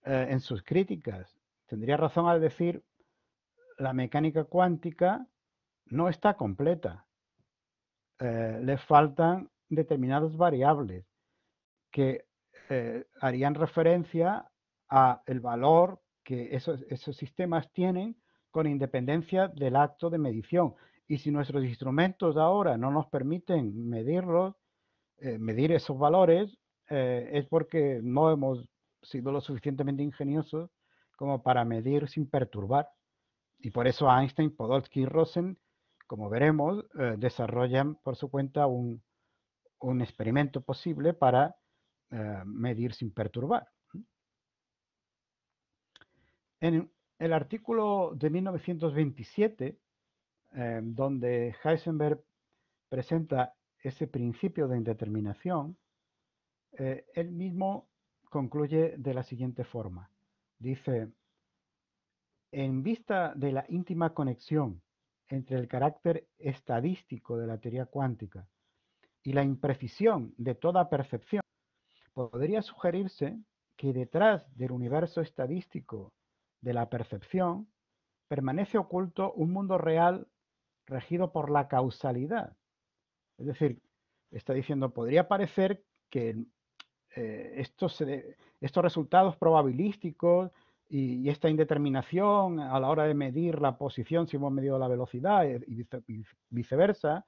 en sus críticas. Tendría razón al decir la mecánica cuántica no está completa. Le faltan determinadas variables que harían referencia a el valor que esos sistemas tienen con independencia del acto de medición. Y si nuestros instrumentos ahora no nos permiten medirlos, medir esos valores, es porque no hemos sido lo suficientemente ingeniosos como para medir sin perturbar. Y por eso Einstein, Podolsky y Rosen, como veremos, desarrollan por su cuenta un experimento posible para medir sin perturbar. En el artículo de 1927, donde Heisenberg presenta ese principio de indeterminación, él mismo concluye de la siguiente forma. Dice, en vista de la íntima conexión entre el carácter estadístico de la teoría cuántica y la imprecisión de toda percepción, podría sugerirse que detrás del universo estadístico de la percepción permanece oculto un mundo real regido por la causalidad. Es decir, está diciendo, podría parecer que estos resultados probabilísticos y esta indeterminación a la hora de medir la posición, si hemos medido la velocidad y viceversa,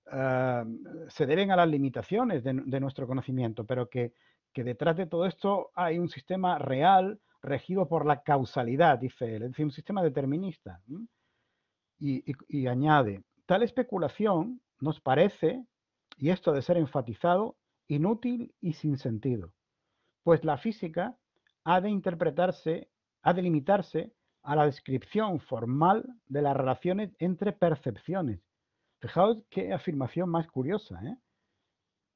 se deben a las limitaciones de nuestro conocimiento, pero que detrás de todo esto hay un sistema real regido por la causalidad, dice él, es decir, un sistema determinista. Y añade, tal especulación nos parece, y esto ha de ser enfatizado, inútil y sin sentido, pues la física ha de interpretarse, ha de limitarse a la descripción formal de las relaciones entre percepciones. Fijaos qué afirmación más curiosa, ¿eh?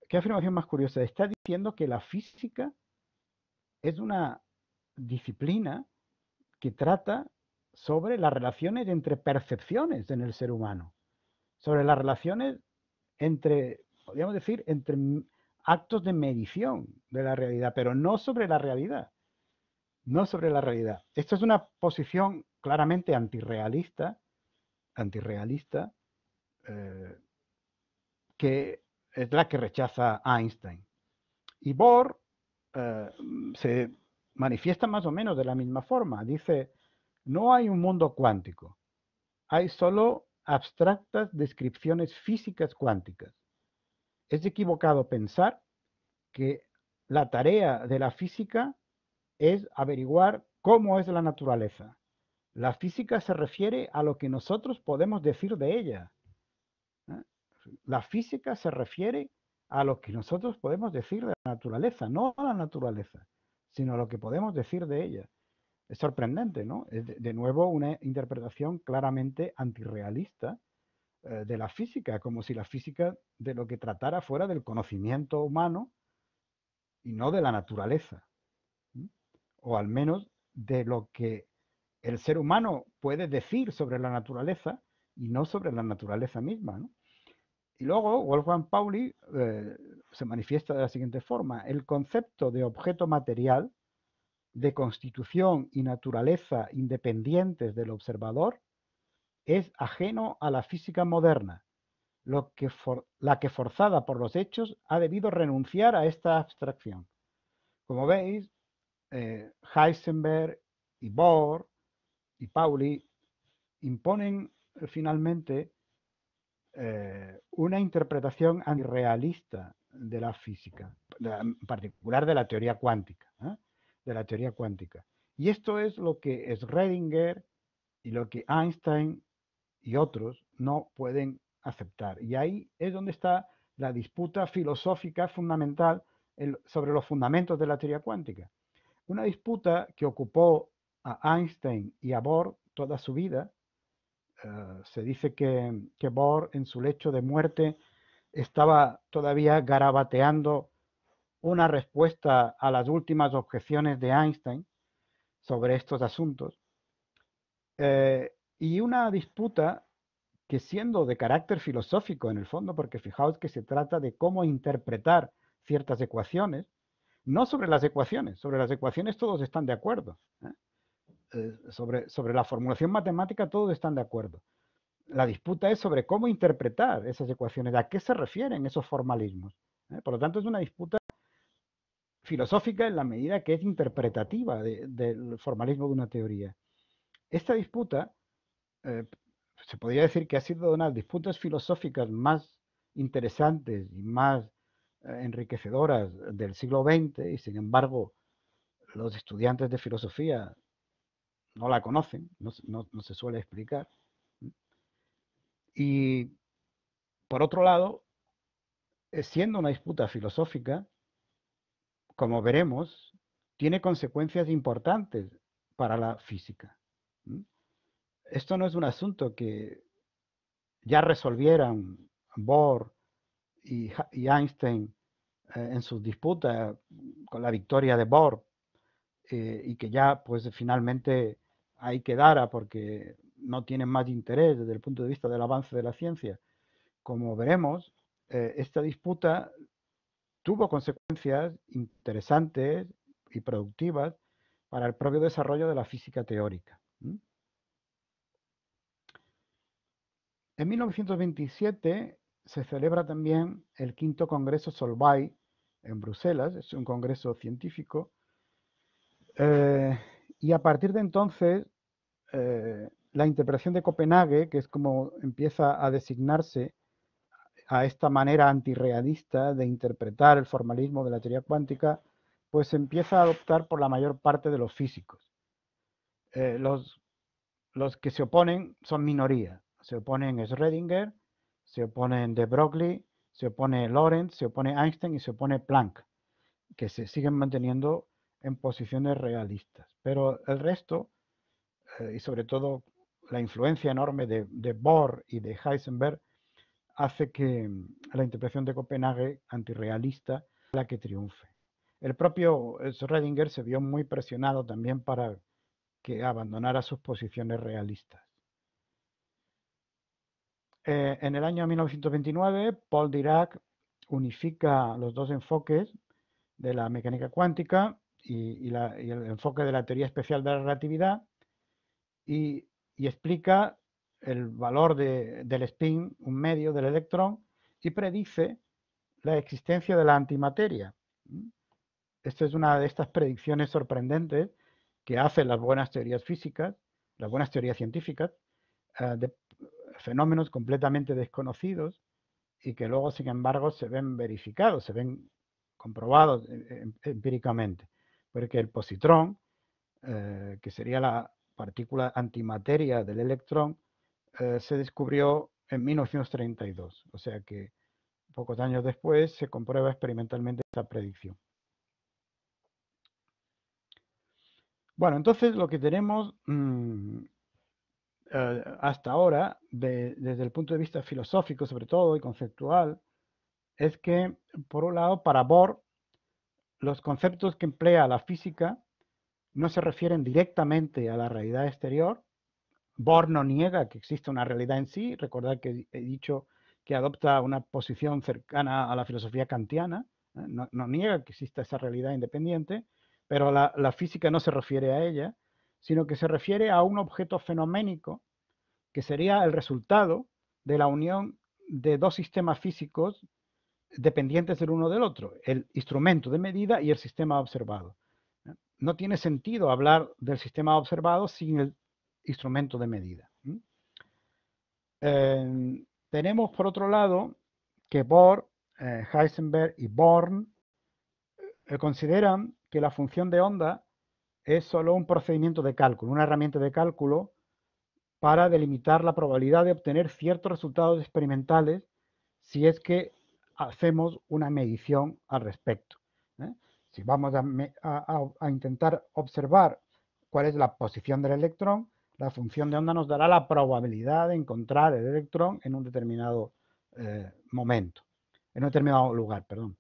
Qué afirmación más curiosa. Está diciendo que la física es una disciplina que trata sobre las relaciones entre percepciones en el ser humano, sobre las relaciones entre, podríamos decir, entre actos de medición de la realidad, pero no sobre la realidad, no sobre la realidad. Esto es una posición claramente antirrealista, eh, que es la que rechaza Einstein. Y Bohr se manifiesta más o menos de la misma forma. Dice, no hay un mundo cuántico, hay solo abstractas descripciones físicas cuánticas. Es equivocado pensar que la tarea de la física es averiguar cómo es la naturaleza. La física se refiere a lo que nosotros podemos decir de ella. ¿Eh? La física se refiere a lo que nosotros podemos decir de la naturaleza, no a la naturaleza, sino a lo que podemos decir de ella. Es sorprendente, ¿no? Es de nuevo una interpretación claramente antirrealista de la física, como si la física de lo que tratara fuera del conocimiento humano y no de la naturaleza, ¿sí? O al menos de lo que el ser humano puede decir sobre la naturaleza y no sobre la naturaleza misma, ¿no? Y luego Wolfgang Pauli se manifiesta de la siguiente forma. El concepto de objeto material, de constitución y naturaleza independientes del observador, es ajeno a la física moderna, la que forzada por los hechos ha debido renunciar a esta abstracción. Como veis, Heisenberg y Bohr y Pauli imponen finalmente una interpretación antirrealista de la física, en particular de la teoría cuántica, de la teoría cuántica. Y esto es lo que Schrödinger y lo que Einstein y otros no pueden aceptar. Y ahí es donde está la disputa filosófica fundamental sobre los fundamentos de la teoría cuántica. Una disputa que ocupó a Einstein y a Bohr toda su vida. Se dice que Bohr en su lecho de muerte estaba todavía garabateando una respuesta a las últimas objeciones de Einstein sobre estos asuntos. Y una disputa que, siendo de carácter filosófico en el fondo, porque fijaos que se trata de cómo interpretar ciertas ecuaciones, no sobre las ecuaciones todos están de acuerdo. Sobre la formulación matemática todos están de acuerdo. La disputa es sobre cómo interpretar esas ecuaciones, a qué se refieren esos formalismos. Por lo tanto, es una disputa filosófica en la medida que es interpretativa del formalismo de una teoría. Esta disputa eh, se podría decir que ha sido una de las disputas filosóficas más interesantes y más enriquecedoras del siglo XX, y sin embargo los estudiantes de filosofía no la conocen, no se suele explicar. Y por otro lado, siendo una disputa filosófica, como veremos, tiene consecuencias importantes para la física. Esto no es un asunto que ya resolvieran Bohr y Einstein en sus disputas con la victoria de Bohr, y que ya pues finalmente ahí quedara porque no tienen más interés desde el punto de vista del avance de la ciencia. Como veremos, esta disputa tuvo consecuencias interesantes y productivas para el propio desarrollo de la física teórica. En 1927 se celebra también el quinto Congreso Solvay en Bruselas, es un congreso científico, y a partir de entonces la interpretación de Copenhague, que es como empieza a designarse a esta manera antirrealista de interpretar el formalismo de la teoría cuántica, pues se empieza a adoptar por la mayor parte de los físicos. Eh, los, los que se oponen son minoría. Se oponen Schrödinger, se oponen de Broglie, se opone Lorentz, se opone Einstein y se opone Planck, que se siguen manteniendo en posiciones realistas. Pero el resto, y sobre todo la influencia enorme de Bohr y de Heisenberg, hace que la interpretación de Copenhague antirrealista sea la que triunfe. El propio Schrödinger se vio muy presionado también para que abandonara sus posiciones realistas. En el año 1929, Paul Dirac unifica los dos enfoques de la mecánica cuántica y el enfoque de la teoría especial de la relatividad, y explica el valor del spin, un medio del electrón, y predice la existencia de la antimateria. Esta es una de estas predicciones sorprendentes que hacen las buenas teorías físicas, las buenas teorías científicas, de fenómenos completamente desconocidos y que luego, sin embargo, se ven verificados, se ven comprobados empíricamente. Porque el positrón, que sería la partícula antimateria del electrón, se descubrió en 1932. O sea que pocos años después se comprueba experimentalmente esta predicción. Bueno, entonces lo que tenemos hasta ahora, desde el punto de vista filosófico sobre todo y conceptual, es que, por un lado, para Bohr, los conceptos que emplea la física no se refieren directamente a la realidad exterior. Bohr no niega que existe una realidad en sí. Recordad que he dicho que adopta una posición cercana a la filosofía kantiana. No niega que exista esa realidad independiente, pero la física no se refiere a ella, sino que se refiere a un objeto fenoménico que sería el resultado de la unión de dos sistemas físicos dependientes el uno del otro, el instrumento de medida y el sistema observado. No tiene sentido hablar del sistema observado sin el instrumento de medida. Tenemos por otro lado que Bohr, Heisenberg y Born consideran que la función de onda es solo un procedimiento de cálculo, una herramienta de cálculo para delimitar la probabilidad de obtener ciertos resultados experimentales si es que hacemos una medición al respecto. ¿eh? Si vamos a intentar observar cuál es la posición del electrón, la función de onda nos dará la probabilidad de encontrar el electrón en un determinado momento, en un determinado lugar, perdón.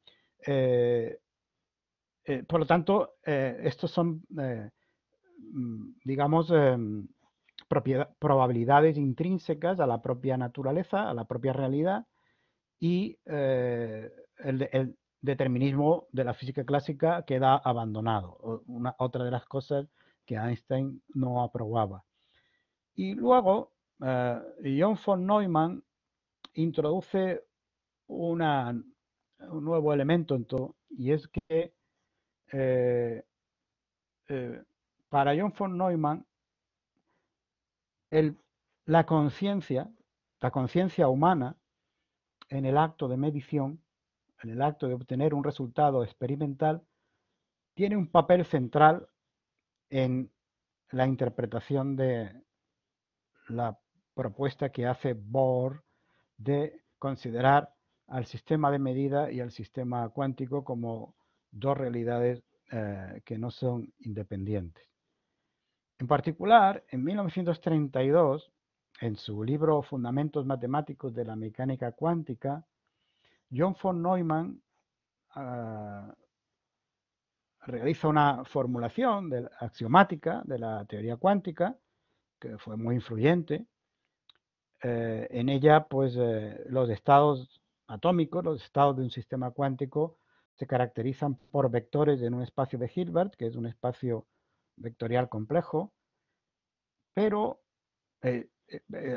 Por lo tanto, estos son, digamos, probabilidades intrínsecas a la propia naturaleza, a la propia realidad, y el determinismo de la física clásica queda abandonado, otra de las cosas que Einstein no aprobaba. Y luego, John von Neumann introduce un nuevo elemento en todo, y es que eh, para John von Neumann el, la conciencia humana en el acto de medición, en el acto de obtener un resultado experimental, tiene un papel central en la interpretación de la propuesta que hace Bohr de considerar al sistema de medida y al sistema cuántico como dos realidades que no son independientes. En particular, en 1932, en su libro Fundamentos Matemáticos de la Mecánica Cuántica, John von Neumann realiza una formulación axiomática de la teoría cuántica, que fue muy influyente. En ella, pues, los estados atómicos, los estados de un sistema cuántico, se caracterizan por vectores en un espacio de Hilbert, que es un espacio vectorial complejo, pero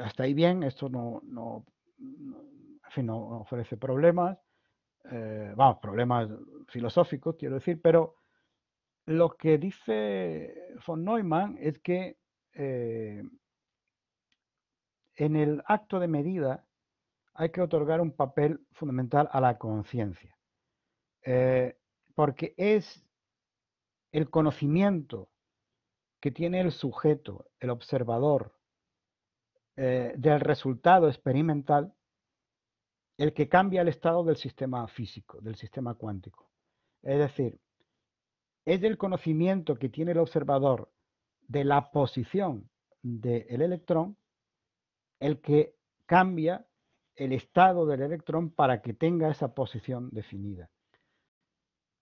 hasta ahí bien, esto en fin, no ofrece problemas, vamos, problemas filosóficos, quiero decir, pero lo que dice von Neumann es que en el acto de medida hay que otorgar un papel fundamental a la conciencia, porque es el conocimiento que tiene el sujeto, el observador, del resultado experimental, el que cambia el estado del sistema físico, del sistema cuántico. Es decir, es el conocimiento que tiene el observador de la posición del electrón el que cambia el estado del electrón para que tenga esa posición definida.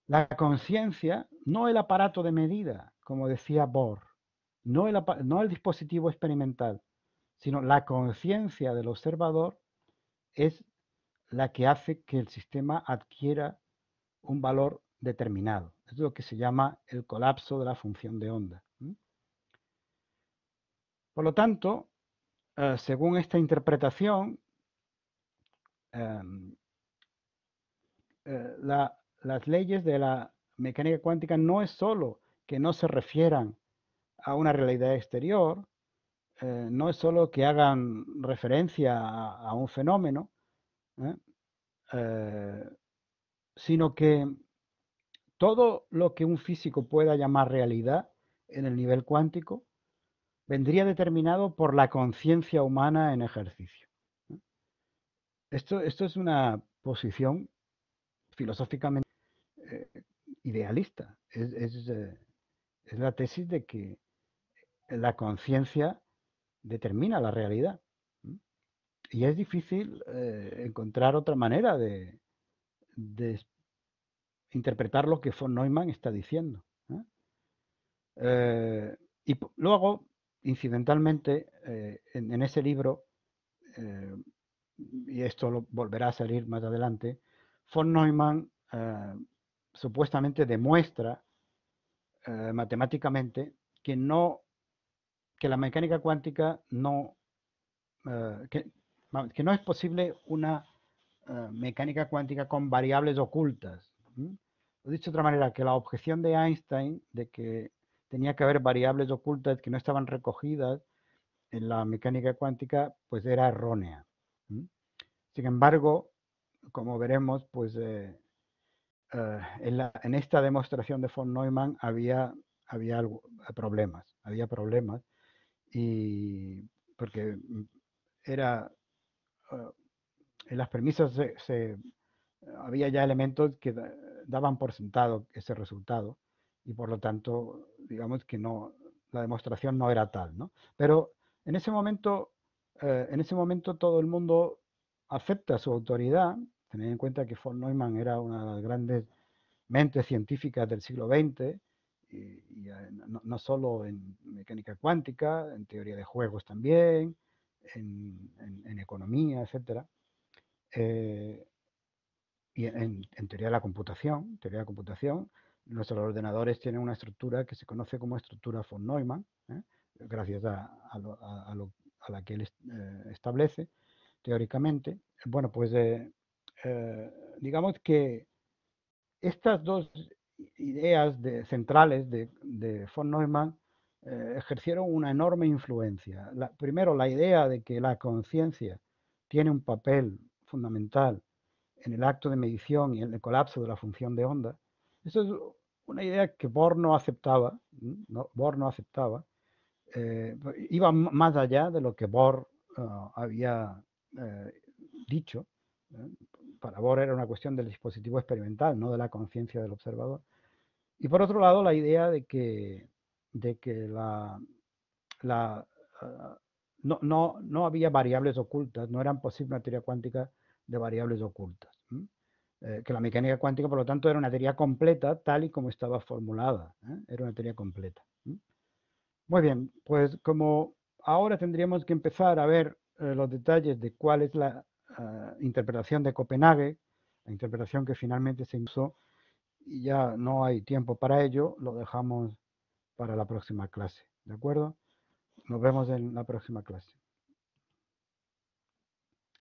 La conciencia, no el aparato de medida, como decía Bohr, no el dispositivo experimental, sino la conciencia del observador es la que hace que el sistema adquiera un valor determinado. Es lo que se llama el colapso de la función de onda. Por lo tanto, según esta interpretación, las leyes de la mecánica cuántica no es solo que no se refieran a una realidad exterior, no es solo que hagan referencia a un fenómeno, ¿eh? Sino que todo lo que un físico pueda llamar realidad en el nivel cuántico vendría determinado por la conciencia humana en ejercicio. Esto es una posición filosóficamente eh, idealista. Es la tesis de que la conciencia determina la realidad. Y es difícil encontrar otra manera de interpretar lo que von Neumann está diciendo. Y luego, incidentalmente, en ese libro, eh, y esto volverá a salir más adelante, von Neumann supuestamente demuestra matemáticamente que que la mecánica cuántica que no es posible una mecánica cuántica con variables ocultas. Lo dicho de otra manera, que la objeción de Einstein de que tenía que haber variables ocultas que no estaban recogidas en la mecánica cuántica, pues era errónea. Sin embargo, como veremos, pues en esta demostración de von Neumann había problemas y porque era uh, en las premisas había ya elementos que daban por sentado ese resultado y por lo tanto, digamos que no, la demostración no era tal, ¿no? Pero en ese momento todo el mundo acepta su autoridad, teniendo en cuenta que von Neumann era una de las grandes mentes científicas del siglo XX, no solo en mecánica cuántica, en teoría de juegos también, en economía, etcétera. Eh, y en teoría de la computación, nuestros ordenadores tienen una estructura que se conoce como estructura von Neumann, ¿eh? Gracias a la que él establece teóricamente. Bueno, pues digamos que estas dos ideas centrales de von Neumann ejercieron una enorme influencia. Primero, la idea de que la conciencia tiene un papel fundamental en el acto de medición y en el colapso de la función de onda. Eso es una idea que Bohr no aceptaba, ¿no? Bohr no aceptaba, iba más allá de lo que Bohr había dicho. ¿eh? Para Bohr era una cuestión del dispositivo experimental, no de la conciencia del observador. Y por otro lado, la idea de que la, no había variables ocultas, no eran posibles una teoría cuántica de variables ocultas. Que la mecánica cuántica, por lo tanto, era una teoría completa tal y como estaba formulada. Era una teoría completa. Muy bien, pues como ahora tendríamos que empezar a ver los detalles de cuál es la interpretación de Copenhague, la interpretación que finalmente se usó, y ya no hay tiempo para ello, lo dejamos para la próxima clase. ¿De acuerdo? Nos vemos en la próxima clase.